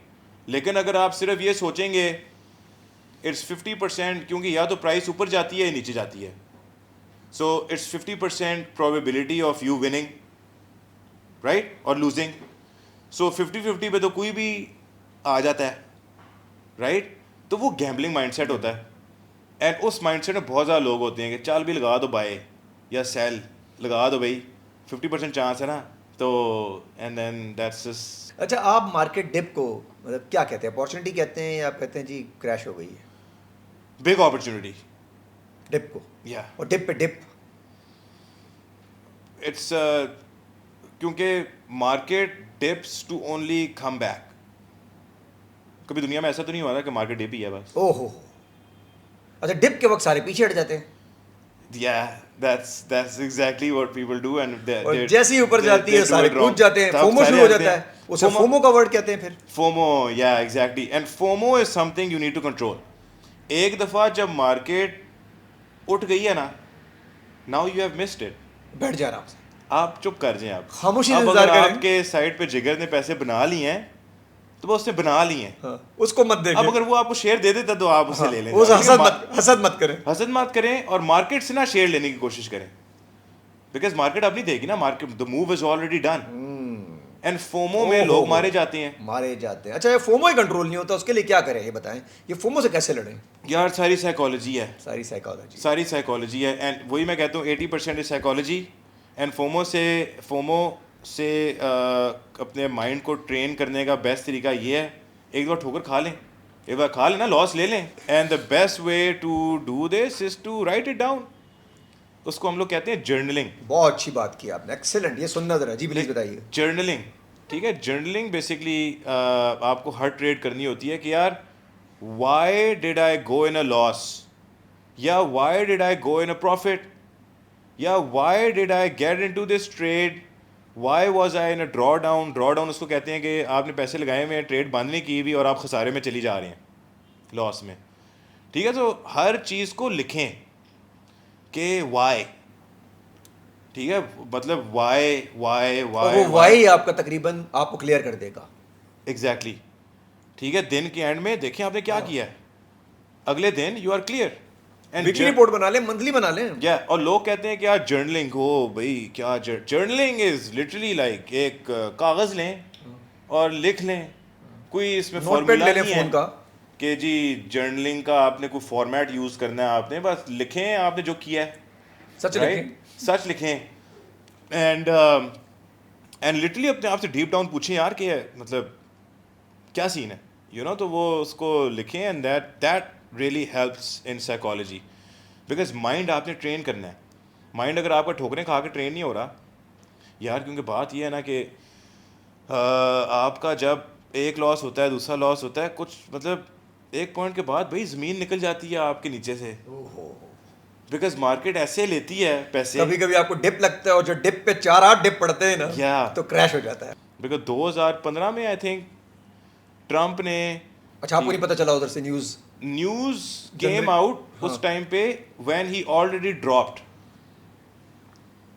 लेकिन अगर आप सिर्फ ये सोचेंगे it's 50%, क्योंकि या तो प्राइस ऊपर जाती है या नीचे जाती है, so it's 50% probability of you winning, right, or losing। सो 50-50 पे तो कोई भी आ जाता है, राइट? तो वो गैम्बलिंग माइंडसेट होता है, एंड उस माइंडसेट में बहुत ज़्यादा लोग होते हैं कि चल भी लगा दो बाय या सेल, लगा दो भाई, 50% चांस है ना, तो एंड देन दैट्स जस्ट अच्छा, आप मार्केट डिप को मतलब क्या कहते हैं, अपॉर्चुनिटी कहते हैं या आप कहते हैं जी क्रैश हो गई है बिग अपॉर्चुनिटी। डिप को? या और डिप पे डिप? इट्स क्योंकि market dips to only come back. कभी दुनिया में ऐसा तो नहीं हुआ था कि मार्केट डिप ही है बस। ओहो, अच्छा डिप के वक्त सारे पीछे हट जाते हैं Yeah, that's exactly what people do, and और जैसे ही ऊपर जाती है सारे कूद जाते हैं, फोमो शुरू हो जाता है, उसे फोमो का वर्ड कहते हैं फिर। FOMO, yeah, exactly. And FOMO is something you need to control. एक दफ़ा जब मार्केट उठ गई है ना, now you have missed it. बैठ जा आराम से, आप चुप कर जाएं आप। खामोशी से अब इंतजार अगर करें। आपके साइड पे जिगर ने पैसे बना लिए हैं, तो वो उसने बना लिए हैं। हाँ, उसको मत देखें। अब अगर वो आपको शेयर दे देता तो आप उसे हाँ, ले लें। उस हसद मत करें। हसद मत करें और मार्केट से ना शेयर लेने की कोशिश करें, बिकॉज मार्केट अब नहीं देगी ना, market the move is already done, and FOMO में लोग मारे जाते हैं। मारे जाते हैं। अच्छा, ये फोमो ही कंट्रोल नहीं होता, उसके लिए क्या करें ये बताएं, ये फोमो से कैसे लड़ें? यार सारी साइकोलॉजी है, सारी साइकोलॉजी, सारी साइकोलॉजी है, एंड वही मैं कहता हूँ 80% इज साइकोलॉजी, एंड फोमो से अपने माइंड को ट्रेन करने का बेस्ट तरीका ये है, एक बार ठोकर खा लें, एक बार खा लेना, लॉस ले लें, and the best way to do this is to write it down. उसको हम लोग कहते हैं जर्नलिंग। बहुत अच्छी बात की आपने, एक्सेलेंट, ये सुनना जरा जी, प्लीज बताइए। जर्नलिंग, ठीक है, जर्नलिंग बेसिकली आपको हर ट्रेड करनी होती है कि यार why did I go in a loss, या why did I go in a profit, या why did I get into this trade, why was I in a draw down. Draw down उसको कहते हैं कि आपने पैसे लगाए हुए हैं, ट्रेड बंद नहीं की हुई और आप खसारे में चली जा रहे हैं, लॉस में, ठीक है। तो हर चीज़ को लिखें कि वाई, ठीक है, मतलब वाई वाई वाई, वो वाई आपका तकरीबन आपको क्लियर कर देगा। एग्जैक्टली, ठीक है। दिन के एंड में देखें आपने क्या किया है, अगले दिन you are clear, and weekly report बना लें, मंथली बना लें। या और लोग कहते हैं कि यार जर्नलिंग हो भाई, क्या जर्नलिंग इज लिटरली लाइक एक कागज़ लें और लिख लें, कोई इसमें फॉर्मूला नहीं है फोन का कि जी जर्नलिंग का आपने कोई फॉर्मेट यूज़ करना है, आपने बस लिखें आपने जो किया है, सच लिखें, सच लिखें, एंड लिटरली अपने आप से डीप डाउन पूछें यार कि मतलब क्या सीन है, यू नो, तो वो उसको लिखें, and that really helps in psychology, because mind आपने ट्रेन करना है। माइंड अगर आपका ठोकरें खा के ट्रेन नहीं हो रहा यार, क्योंकि बात ये है ना कि आपका जब एक लॉस होता है, दूसरा लॉस होता है, कुछ मतलब एक पॉइंट के बाद भाई ज़मीन निकल जाती है आपके नीचे से, बिकॉज मार्केट ऐसे लेती है पैसे। कभी कभी आपको डिप लगता है और जो डिप पे 4-8 डिप पड़ते हैं ना, Yeah. तो क्रैश हो जाता है। बिकॉज 2015 में आई थिंक ट्रम्प ने, अच्छा, आपको नहीं पता चला उधर से न्यूज़ केम आउट उस टाइम पे when he already dropped,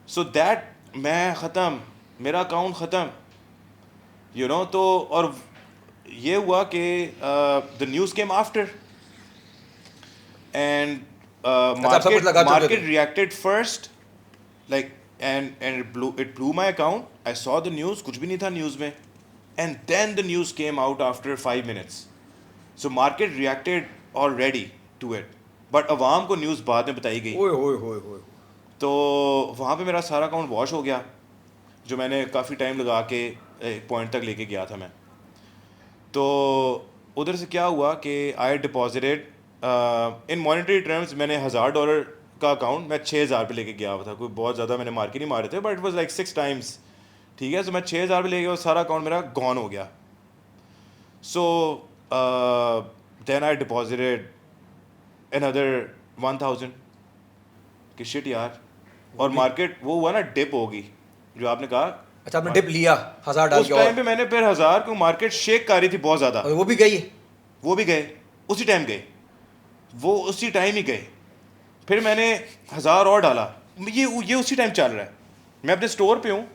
so that मैं ख़त्म, मेरा अकाउंट ख़त्म, यू नो। तो और ये हुआ कि the news came after, and market reacted first, like and it blew my account. I saw the news, कुछ भी नहीं था न्यूज़ में, and then the news came out after 5 minutes, so market reacted already to it, but अवाम को न्यूज़ बाद में बताई गई। ओए होए होए होए, तो वहाँ पे मेरा सारा अकाउंट वॉश हो गया, जो मैंने काफ़ी टाइम लगा के एक पॉइंट तक लेके गया था मैं। तो उधर से क्या हुआ कि आई डिपॉजिटेड इन मॉनेटरी टर्म्स, मैंने $1000 का अकाउंट मैं 6000 पे लेके गया हुआ था, कोई बहुत ज़्यादा मैंने मार्केट नहीं मारे थे, but it was like 6 times, ठीक है। सो मैं 6000 पे ले गया और सारा अकाउंट मेरा गॉन हो गया। So then I deposited another 1000 कि शिट यार, और मार्केट वो हुआ ना डिप होगी जो आपने कहा। अच्छा, आपने डिप लिया 1000 डाल उस के, टाइम पे मैंने फिर 1000 को मार्केट शेक कर रही थी बहुत ज़्यादा, और वो भी गई, वो भी गए उसी टाइम गए, वो उसी टाइम ही गए। फिर मैंने 1000 और डाला, ये उसी टाइम चल रहा है। मैं अपने स्टोर पे हूँ,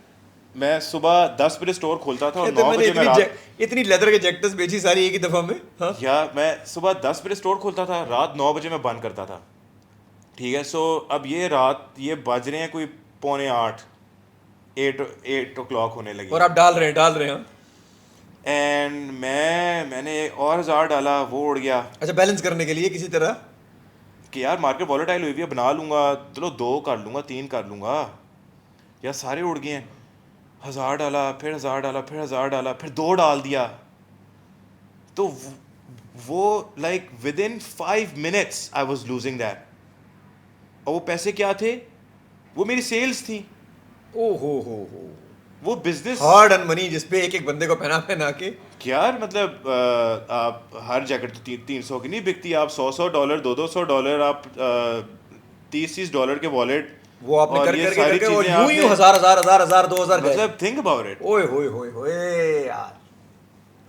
मैं सुबह 10 बजे स्टोर खोलता था और 9 बजे मैं रात, इतनी लेदर के जैकेट्स बेची सारी एक ही दफ़ा में। हाँ? या मैं सुबह 10 बजे स्टोर खोलता था, रात 9 बजे मैं बंद करता था, ठीक है। सो अब ये रात ये बज रहे हैं कोई 7:45, 8 o'clock होने लगी, और आप डाल रहे हैं। हाँ? एंड मैंने और 1000 डाला, वो उड़ गया अच्छा, बैलेंस करने के लिए किसी तरह। कि यार मार्केट वॉलेटाइल हुई हुई है, बना लूंगा, चलो 2 कर लूंगा, 3 कर लूंगा, यार सारे उड़ गए हैं। 1000 डाला, फिर 1000 डाला, फिर 1000 डाला, फिर 2 डाल दिया, तो वो like with in 5 minutes I was losing that. और वो पैसे क्या थे? वो मेरी सेल्स थी, ओ हो वो बिजनेस। हार्ड अर्न मनी जिसपे एक एक बंदे को पहना पहना के। यार मतलब आप हर जैकेट तो 300 की नहीं बिकती, आप 100 $100, 200 आप 30 $30 के वॉलेट, वो आपने और कर ये करके सारी करके और चीजें यूं ही आपने, हजार हजार हजार हजार 2000 गए। मतलब थिंक अबाउट इट। ओए होए होए यार।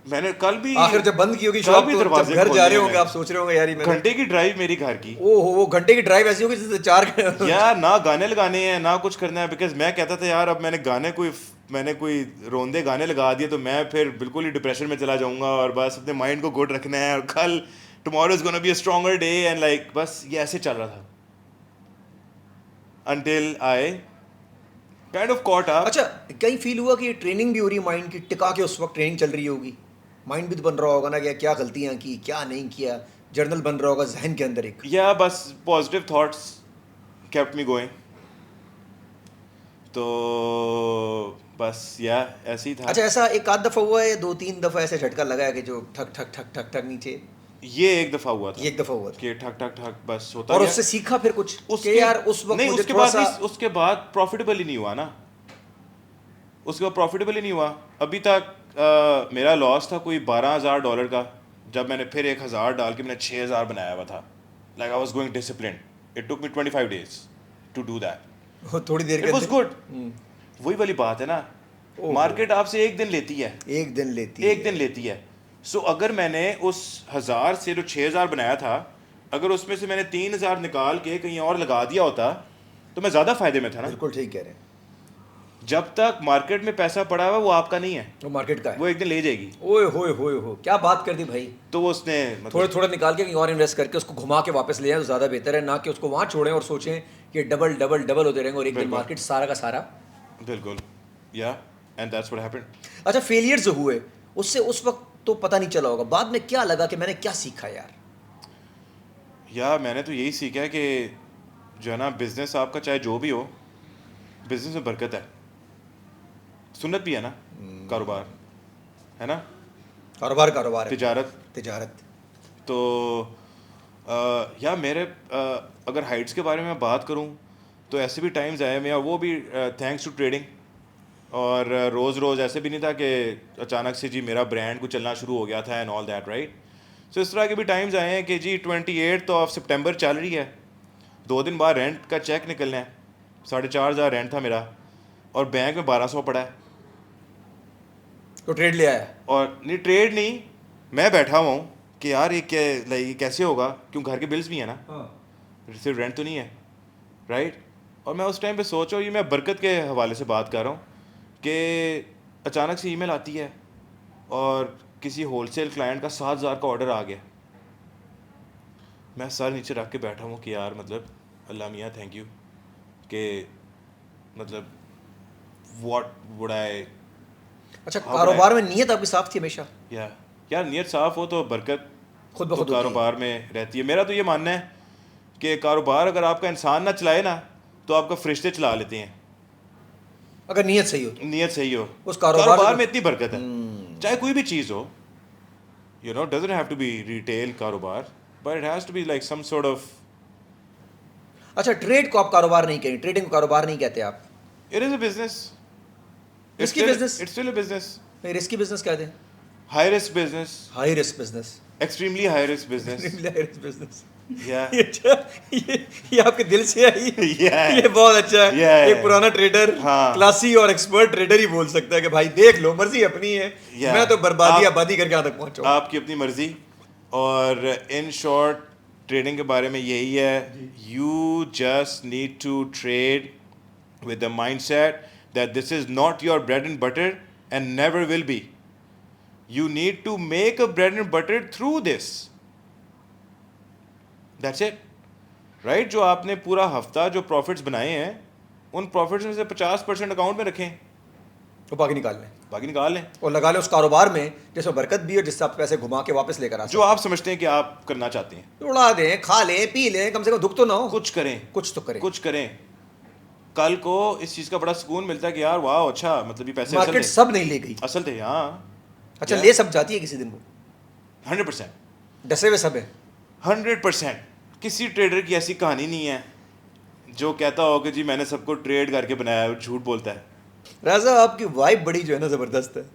मैंने कल भी, आखिर जब बंद की होगी कल शॉप भी तो जब दरवाजे घर खोले जा रहे हैं होंगे मैंने। आप सोच रहे होंगे यार ये मैंने घंटे की ड्राइव मेरी घर की, ओ हो, वो घंटे की ड्राइव ऐसी होगी जैसे 4 यार ना गाने लगाने हैं ना कुछ करना है। बिकॉज मैं कहता था यार अब मैंने कोई रोंदे गाने लगा दिए तो मैं फिर बिल्कुल ही डिप्रेशन में चला जाऊंगा, और बस अपने माइंड को गुड रखना है, और कल tomorrow is gonna be a stronger day, and like बस ये ऐसे चल रहा था until I kind of caught up. अच्छा, कहीं फील हुआ कि ट्रेनिंग भी हो रही है माइंड की, टिका के उस वक्त ट्रेनिंग चल रही होगी, माइंड भी तो बन रहा होगा ना कि क्या गलतियां की क्या नहीं किया, जर्नल बन रहा होगा जहन के अंदर एक। Yeah, बस positive thoughts kept me going. तो बस या ऐसे ही था। अच्छा, ऐसा एक आध दफा हुआ है, 2-3 दफा ऐसे झटका लगा है कि जो ठक ठक ठक ठक ठक नीचे? ये एक दफा हुआ था, ये एक दफा हुआ था। कि ठक ठक ठक बस होता और गया। उससे सीखा फिर कुछ उसके कि यार उस वक्त नहीं, मुझे उसके थोड़ा बाद सा नहीं, उसके बाद प्रॉफिटेबल ही नहीं हुआ ना, उसके बाद प्रॉफिटेबल ही नहीं हुआ अभी तक। मेरा लॉस था कोई $12,000 का, जब मैंने फिर 1000 डाल के मैंने 6000 बनाया हुआ था। Like I was going discipline, it took me 25 days to do that. वो थोड़ी देर इट के वाज अंदर। गुड। वही वाली बात है ना, ओहो। मार्केट आपसे एक दिन लेती है, एक दिन लेती एक है। दिन लेती है। सो अगर मैंने उस 1000 से जो 6000 बनाया था, अगर उसमें से मैंने 3000 निकाल के कहीं और लगा दिया होता तो मैं ज़्यादा फायदे में था ना। बिल्कुल ठीक कह रहे हैं। जब तक मार्केट में पैसा पड़ा हुआ वो आपका नहीं है, वो मार्केट का है। वो एक दिन ले जाएगी। ओए होए होए हो, क्या बात कर दी भाई। तो वो उसने थोड़े थोड़े निकाल के कहीं और इन्वेस्ट करके उसको घुमा के वापस ले आए तो ज़्यादा बेहतर है, ना कि उसको वहाँ छोड़ें और सोचें कि डबल डबल डबल होते रहेंगे और एक दिन बिल्कुल। मार्केट सारा का सारा। बिल्कुल, या एंड दैट्स व्हाट हैपेंड। अच्छा, फेलियर जो हुए उससे उस वक्त तो पता नहीं चला होगा, बाद में क्या लगा कि मैंने क्या सीखा यार? या मैंने तो यही सीखा है कि जो है ना, बिजनेस आपका चाहे जो भी हो, बिजनेस में बरकत है, सुन्नत भी है ना, कारोबार है ना, कारोबार कारोबार है। तिजारत। तिजारत। तो या मेरे अगर हाइट्स के बारे में बात करूं तो ऐसे भी टाइम्स आए मैं, वो भी थैंक्स टू ट्रेडिंग। और रोज़ रोज़ ऐसे भी नहीं था कि अचानक से जी मेरा ब्रांड कुछ चलना शुरू हो गया था एंड ऑल दैट, राइट। सो इस तरह के भी टाइम्स आए हैं कि जी 28 ऑफ सितंबर चल रही है, 2 दिन बाद रेंट का चेक निकलना है, 4500 रेंट था मेरा, और बैंक में 1200 पड़ा है। तो ट्रेड ले आया? और नहीं, ट्रेड नहीं, मैं बैठा हुआ हूँ कि यार ये कैसे होगा, क्यों घर के बिल्स भी हैं ना, सिर्फ रेंट तो नहीं है, राइट। और मैं उस टाइम पे सोच रहा हूँ, ये मैं बरकत के हवाले से बात कर रहा हूँ कि अचानक से ईमेल आती है और किसी होलसेल क्लाइंट का 7000 का ऑर्डर आ गया। मैं सर नीचे रख के बैठा हूँ कि यार मतलब अल्लाह मियाँ थैंक यू, कि मतलब व्हाट वुड आई। अच्छा, हाँ, कारोबार में नीयत आपकी साफ थी हमेशा? यार नियत साफ हो तो बरकत खुद ब तो खुद होती है। कारोबार में रहती है। मेरा तो ये मानना है कि कारोबार अगर आपका इंसान ना चलाए ना तो आपका फरिश्ते चला लेते हैं, अगर नीयत सही हो तो। नीयत सही हो। उस कारोबार में इतनी बरकत है, चाहे कोई भी चीज़ हो, you know, doesn't have to be retail कारोबार, but it has to be like some sort of. अच्छा, ट्रेड को आप कारोबार नहीं कहें, ट्रेडिंग को कारोबार नहीं कहते आप? It is a business, risky business? It's still a business, risky business कहते हैं। High risk business, high risk business. Extremely high risk business. High risk business. Yeah. ये अच्छा, ये आपके दिल से आई। Yeah. ये बहुत अच्छा है। Yeah. एक पुराना ट्रेडर, हाँ। क्लासी और एक्सपर्ट ट्रेडर ही बोल सकता है कि भाई देख लो, मर्जी अपनी है। Yeah. मैं तो बर्बादी आप- आबादी करके यहाँ तक पहुंचा हूं। आपकी अपनी मर्जी। और इन शॉर्ट ट्रेडिंग के बारे में यही है, you just need to trade with the mindset that this is not your bread and butter and never will be. You need to make a bread and butter through this, that's it, right. जो आपने पूरा हफ्ता जो प्रॉफिट्स बनाए हैं, उन प्रॉफिट्स में से 50% अकाउंट में रखें, वो बाकी निकाल लें बाकी निकाल लें, और लगा लें उस कारोबार में जिसमें बरकत भी है, जिससे आप पैसे घुमा के वापस लेकर आ जो आप समझते हैं कि आप करना चाहते हैं, सकते उड़ा दें, खा लें, पी लें, कम से कम दुख तो ना हो, कुछ करें, कुछ तो करें। कुछ करें। कल को इस चीज़ का बड़ा सुकून मिलता है कि यार वाह अच्छा, मतलब ये पैसे मार्केट असल सब नहीं ले गई, थे, असल थे। हाँ, अच्छा ले सब जाती है किसी दिन, वो 100%, डसे हुए सब है। 100%। किसी ट्रेडर की ऐसी कहानी नहीं है जो कहता हो कि जी मैंने सबको ट्रेड करके बनाया है, वो झूठ बोलता है। राजा आपकी वाइब बड़ी जो है ना ज़बरदस्त है,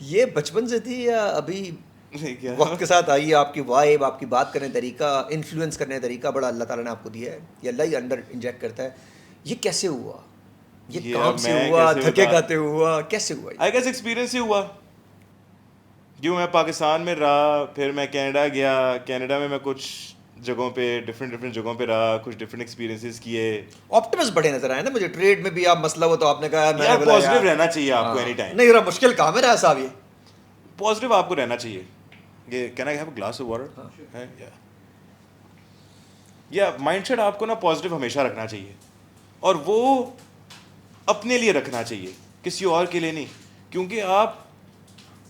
ये बचपन से थी या अभी क्या? वक्त के साथ आई है? आपकी वाइब, आपकी बात करने का तरीका, इन्फ्लुएंस करने का तरीका बड़ा अल्लाह ताला ने आपको दिया है, ये अल्लाह ही अंदर इंजेक्ट करता है। ये कैसे हुआ? ये ये काम अब से मैं हुआ, कैसे थके बता- खाते हुआ, कैसे हुआ ये? आई गेस एक्सपीरियंस ही हुआ। क्यों मैं पाकिस्तान में रहा, फिर मैं कनाडा गया, कनाडा में मैं कुछ जगहों पे डिफरेंट जगहों पे रहा, कुछ डिफरेंट एक्सपीरियंसेस किए। ऑप्टिमिस्ट बड़े नजर आए ना मुझे, ट्रेड में भी आप मसला हो तो आपने कहा यार, मैंने यार बोला पॉजिटिव यार, रहना चाहिए आपको हाँ, एनी टाइम, नहीं जरा मुश्किल काम है राजा साहब ये। पॉजिटिव आपको रहना चाहिए। ये can I have a glass of water है या माइंडसेट आपको ना पॉजिटिव हमेशा रखना चाहिए, और वो अपने लिए रखना चाहिए, किसी और के लिए नहीं। क्योंकि आप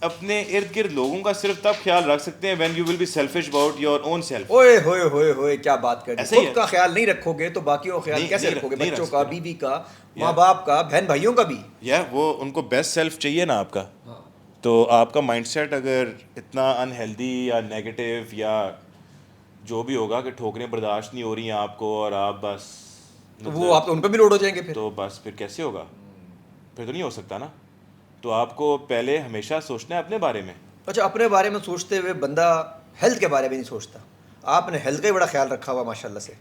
अपने इर्द गिर्द लोगों का सिर्फ तब ख्याल रख सकते हैं when you will be selfish about your own self. ओए होए होए होए, क्या बात कर दी। ऐसे ही खुद है। का ख्याल नहीं रखोगे तो बाकियों का ख्याल नहीं- कैसे नहीं रखोगे? नहीं रख बच्चों का, सकते ना। बीवी का, माँ बाप का, बहन भाइयों का भी। या वो उनको बेस्ट सेल्फ चाहिए ना आपका, तो आपका माइंडसेट अगर इतना अनहेल्दी या नेगेटिव या जो भी होगा कि ठोकरें बर्दाश्त नहीं हो रही हैं आपको, और आप बस तो वो आप उन पर भी लोड हो जाएंगे फिर। तो बस फिर कैसे होगा? फिर तो नहीं हो सकता ना। तो आपको पहले हमेशा सोचना है अपने बारे में। अच्छा, अपने बारे में सोचते हुए बंदा हेल्थ के बारे में नहीं सोचता। आपने हेल्थ का ही बड़ा ख्याल रखा हुआ माशाल्लाह से।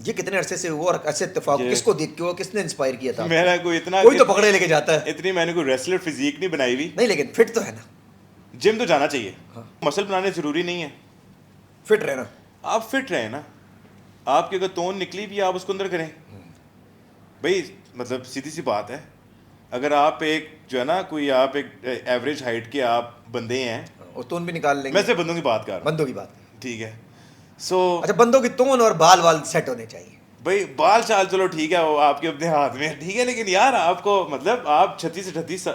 ये कितने अरसे से हुआ और ऐसे इत्तेफाक ये- किसको देख के हुआ, किसने इंस्पायर किया था? मेरा कोई इतना कोई तो पकड़े लेके जाता है। इतनी मैंने कोई रेसलर फिजिक नहीं बनाई हुई। नहीं लेकिन फिट तो है ना, जिम तो जाना चाहिए, हाँ। मसल बनाने ज़रूरी नहीं है, फिट रहना। आप फिट रहें ना। आपकी अगर तोन निकली भी आप उसको अंदर करें भाई, मतलब सीधी सी बात है। अगर आप एक जो है ना कोई आप एक एवरेज हाइट के आप बंदे हैं, और तोन भी निकाल लेंगे। मैं सिर्फ बंदों की बात कर रहा हूँ, बंदों की बात। ठीक है। सो अच्छा, बंदों की तोन और बाल वाल सेट होने चाहिए। भाई बाल चाल चलो ठीक है, वो आपके अपने हाथ में है, ठीक है, लेकिन यार आपको मतलब आप 36 से 38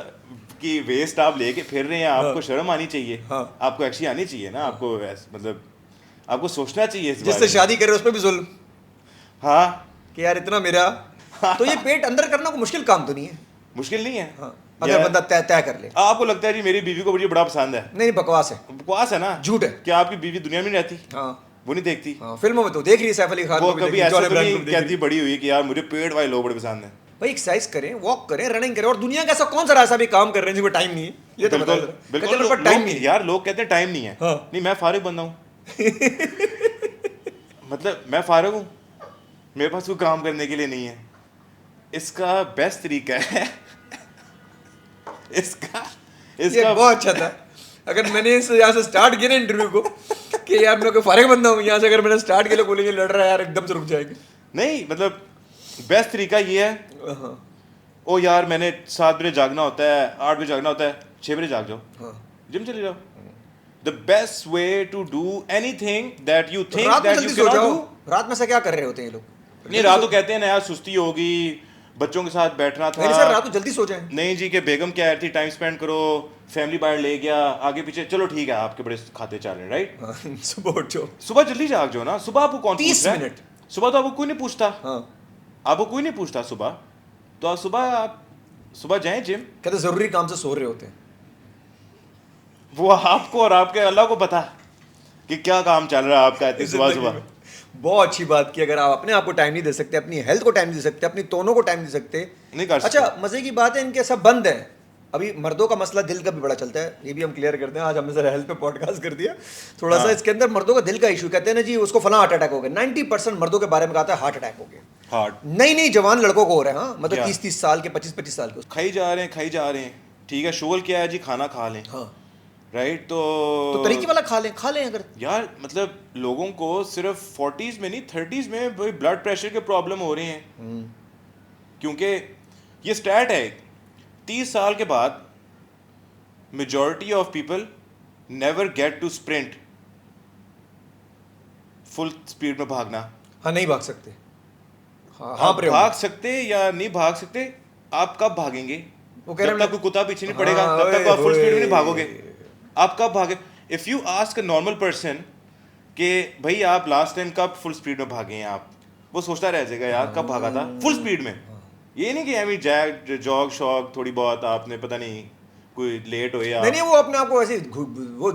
की वेस्ट आप लेके फिर रहे हैं, आपको शर्म आनी चाहिए। हाँ। आपको एक्चुअली आनी चाहिए ना, आपको मतलब आपको सोचना चाहिए इस जिससे बारे में। शादी करे उस पर भी जुल्म हाँ, कि यार इतना मेरा। तो ये पेट अंदर करना कोई मुश्किल काम तो नहीं है। मुश्किल नहीं है। हाँ, अगर बंदा तय तय कर ले। आपको लगता है जी मेरी बीवी को मुझे बड़ा पसंद है, नहीं बकवास है, बकवास है ना, झूठ है। क्या आपकी बीवी दुनिया में नहीं रहती? हाँ वो नहीं देखती? हाँ, फिल्मों में तो देख रही है, सैफ अली खान वो को भी कभी देख रही, ऐसा जॉन तो अब्राहम नहीं को भी देख रही कहती बड़ी हुई कि यार मुझे पेट वाले लोग बड़े पसंद हैं। भाई एक्सरसाइज करें, वॉक करें, रनिंग करें। और दुनिया का ऐसा कौन सा रास्ता भी काम कर रहे हैं जिनको टाइम नहीं है? ये तो बिल्कुल बताओ जरा। बिल्कुल। कहते हैं मेरे पास टाइम नहीं है। यार लोग कहते हैं टाइम नहीं है। हाँ। नहीं, मैं फारिग बंदा हूँ मतलब मैं फारिग हूँ, मेरे पास कोई काम करने के लिए नहीं है। इसका बेस्ट तरीका है इसका ये इसका बहुत अच्छा था। अगर मैंने इस यहाँ से स्टार्ट किया ना इंटरव्यू को कि यार मैं कोई फारिग बंदा हूँ, यहाँ से अगर मैंने स्टार्ट किया बोलेंगे लड़ रहा है यार, एकदम से रुक जाएंगे। नहीं मतलब बेस्ट तरीका ये है, हाँ ओ यार मैंने 7 बजे जागना होता है, 8 बजे जागना होता है, 6 बजे जाग जाओ, हाँ। जिम चले जाओ। The best way to do anything that you think रात में दैट जल्दी यू सो कैन जाओ। डू। रात में से क्या कर रहे होते हैं ये लोग? नहीं, रात को कहते हैं ना यार सुस्ती होगी, बच्चों के साथ बैठना था। नहीं सर, रात को जल्दी सो जाएं। नहीं जी, कि बेगम कह रही थी टाइम स्पेंड करो, फैमिली बाहर ले गया, आगे पीछे, चलो ठीक है आपके बड़े खाते चल रहे हैं, राइट। हाँ, सुबह उठो। सुबह जल्दी जाग जाओ ना। सुबह आपको कौन 30 पूछ रहा है? मिनट। सुबह तो आपको कोई नहीं पूछता, हाँ, आपको कोई नहीं पूछता सुबह। तो आप सुबह जाएं जिम। कहते जरूरी काम से सो रहे होते हैं। वो आपको और आपके अल्लाह को पता कि क्या काम चल रहा है आपका इतनी सुबह जिंदगी सुबह। में। बहुत अच्छी बात की। अगर आप अपने आप को टाइम नहीं दे सकते, अपनी हेल्थ को टाइम नहीं दे सकते, अपनी तोनों को टाइम नहीं दे सकते। नहीं कर सकते। अच्छा, मजे की बात है इनके सब बंद है। अभी मर्दों का मसला दिल का भी बड़ा चलता है, ये भी हम क्लियर करते हैं। आज हमने जरा हेल्थ पे पॉडकास्ट कर दिया थोड़ा सा। हाँ। इसके अंदर मर्दों का दिल का इशू, कहते हैं ना जी उसको फला हार्ट अटैक हो गया। 90% मर्दों के बारे में कहता है हार्ट अटैक हो गया। हार्ट नई जवान लड़कों को हो रहे हैं। हाँ, मतलब क्या? 30 साल के, 25 साल के। खाई जा रहे हैं, ठीक है। शुगर क्या है जी, खाना खा लें, हाँ, राइट। तो तरीके वाला खा लें अगर। यार मतलब लोगों को सिर्फ 40s में नहीं 30s में ब्लड प्रेशर के प्रॉब्लम हो रहे हैं। क्योंकि ये स्टैट है, 30 साल के बाद majority of people never get to sprint, full speed में भागना। हाँ, नहीं भाग सकते। हाँ आप हाँ, भाग सकते या नहीं भाग सकते, आप कब भागेंगे? वो कह रहे जब हैं तक कोई कुत्ता पीछे नहीं पड़ेगा हाँ, तब तक आप फुल ओए, स्पीड में नहीं ओए। भागोगे। आप कब भागे? If you ask a normal person कि भाई आप लास्ट टाइम कब फुल स्पीड में भागे हैं आप, वो सोचता रह जाएगा यार कब भागा था फुल स्पीड में। ये नहीं कि आई मीन जॉग शॉग थोड़ी बहुत आपने पता नहीं कोई लेट हुए नहीं नहीं, आप। वो अपने आप को ऐसे वो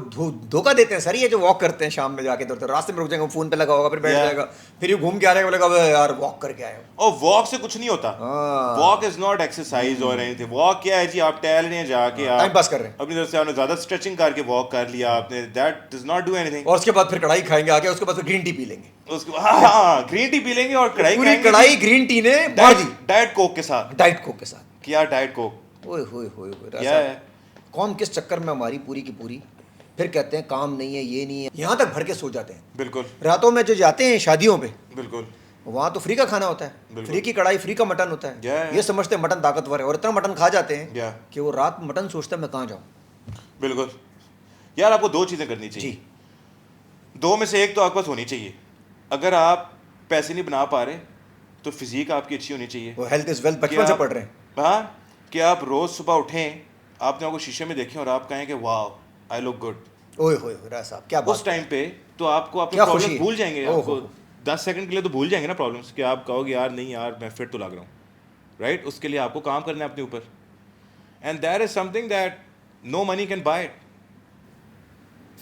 धोखा देते हैं सर, ये जो वॉक करते हैं शाम में जाके इधर रास्ते में रुक जाएंगे, फोन पे लगा होगा, फिर बैठ Yeah. जाएगा, फिर ये घूम के आ जाएगा, बोलेगा अबे यार वॉक करके आया हूँ। और वॉक से कुछ नहीं होता। हाँ। वॉक इज नॉट एक्सरसाइज और एनीथिंग। वॉक क्या है जी, आप टहल रहे हैं जाके, आप टाइम पास कर रहे हैं। अपनी तरफ से आपने ज्यादा स्ट्रेचिंग करके वॉक कर लिया आपने, that does not do anything. और उसके बाद फिर कढ़ाई खाएंगे आके, उसके बाद फिर ग्रीन टी पी लेंगे, उसके हाँ ग्रीन टी पी लेंगे और कढ़ाई पूरी खाएंगे कढ़ाई ग्रीन टी ने मार दी डाइट कोक के साथ। डाइट कोक के साथ। क्या डाइट कोक ओए होए होए होए, क्या ऐसा है? कौन किस चक्कर में हमारी पूरी की पूरी, फिर कहते हैं काम नहीं है, ये नहीं है, यहाँ तक भर के सो जाते हैं। बिल्कुल रातों में जो जाते हैं शादियों पे, बिल्कुल वहाँ तो फ्री का खाना होता है, बिल्कुल। फ्री की कढ़ाई, फ्री का मटन होता है। Yeah. ये समझते हैं मटन ताकतवर है, और इतना मटन खा जाते हैं Yeah. कि वो रात में मटन सोचते हैं मैं कहाँ जाऊँ। बिल्कुल। यार आपको दो चीज़ें करनी चाहिए। जी। दो में से एक तो आपके पास होनी चाहिए। अगर आप पैसे नहीं बना पा रहे तो फिजिक आपकी अच्छी होनी चाहिए। वो हेल्थ इज वेल्थ कि बचपन से आप- पढ़ रहे हैं। हाँ, कि आप रोज़ सुबह उठें, आपने आपको शीशे में देखें और आप कहें कि वाह आई लुक गुड। ओए होए होए राय साहब, क्या उस बात। टाइम पे तो आपको अपनी क्या प्रॉब्लम खुशी है। भूल जाएंगे। ओहो। आपको 10 सेकंड के लिए तो भूल जाएंगे ना प्रॉब्लम्स, कि आप कहोगे यार नहीं यार मैं फिट तो लग रहा हूँ, राइट? उसके लिए आपको काम करना है अपने ऊपर, and that is something that no money can buy it.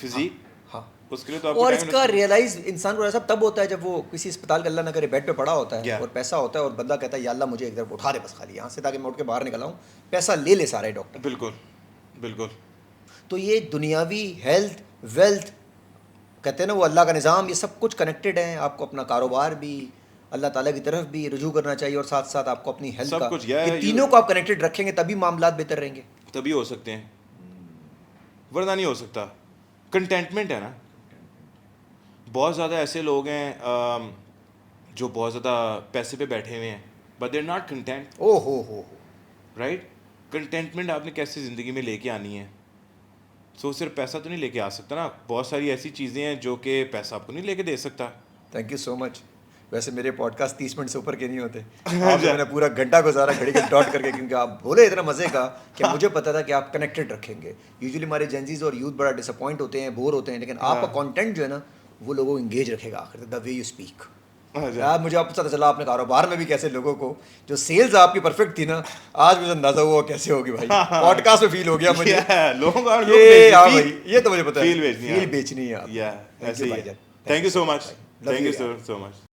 Physique हाँ। उसके लिए तो आपको और time इसका invest- रियलाइज इंसान को ऐसा तब होता है जब वो किसी अस्पताल के अल्लाह ना करे बेड पे पड़ा होता है Yeah. और पैसा होता है और बंदा कहता है या अल्लाह मुझे एक तरफ उठा दे बस खाली यहाँ से, ताकि मैं उठ के बाहर निकल आऊँ, पैसा ले ले सारे डॉक्टर। बिल्कुल बिल्कुल। तो ये दुनियावी हेल्थ वेल्थ कहते हैं ना, वो अल्लाह का निज़ाम, ये सब कुछ कनेक्टेड है। आपको अपना कारोबार भी अल्लाह ताला की तरफ भी रुजू करना चाहिए, और साथ साथ आपको अपनी हेल्थ सब का, कुछ, yeah, ये you- तीनों को आप कनेक्टेड रखेंगे तभी मामलात बेहतर रहेंगे। तभी हो सकते हैं, वरना नहीं हो सकता। कंटेंटमेंट है ना। बहुत ज़्यादा ऐसे लोग हैं जो बहुत ज़्यादा पैसे पे बैठे हुए हैं, but they are not content, ओ हो राइट? कंटेंटमेंट आपने कैसे ज़िंदगी में लेके आनी है? सो सिर्फ पैसा तो नहीं लेके आ सकता ना, बहुत सारी ऐसी चीज़ें हैं जो कि पैसा आपको नहीं लेके दे सकता। Thank you so much. वैसे मेरे पॉडकास्ट 30 मिनट से ऊपर के नहीं होते, आपसे मैंने पूरा घंटा गुजारा घड़ी के डॉट करके, क्योंकि आप बोले इतना मज़े का कि मुझे पता था कि आप कनेक्टेड रखेंगे। यूजुअली हमारे जेंजीज और यूथ बड़ा डिसअपॉइंट होते हैं, बोर होते हैं, लेकिन आपका कंटेंट जो है ना वो लोगों को इंगेज रखेगा आखिर तक, द वे यू स्पीक। यार मुझे आप पता चला आपने कारोबार में भी कैसे लोगों को, जो सेल्स आपकी परफेक्ट थी ना, आज मुझे अंदाजा हुआ कैसे होगी भाई। पॉडकास्ट में फील हो गया मुझे। लोगों का ये हाँ भाई, ये तो मुझे पता है, फील बेचनी है बेचनी है आप। या Thank ऐसे you ही भाईजान। है। Thank you so much, Love thank you you so much.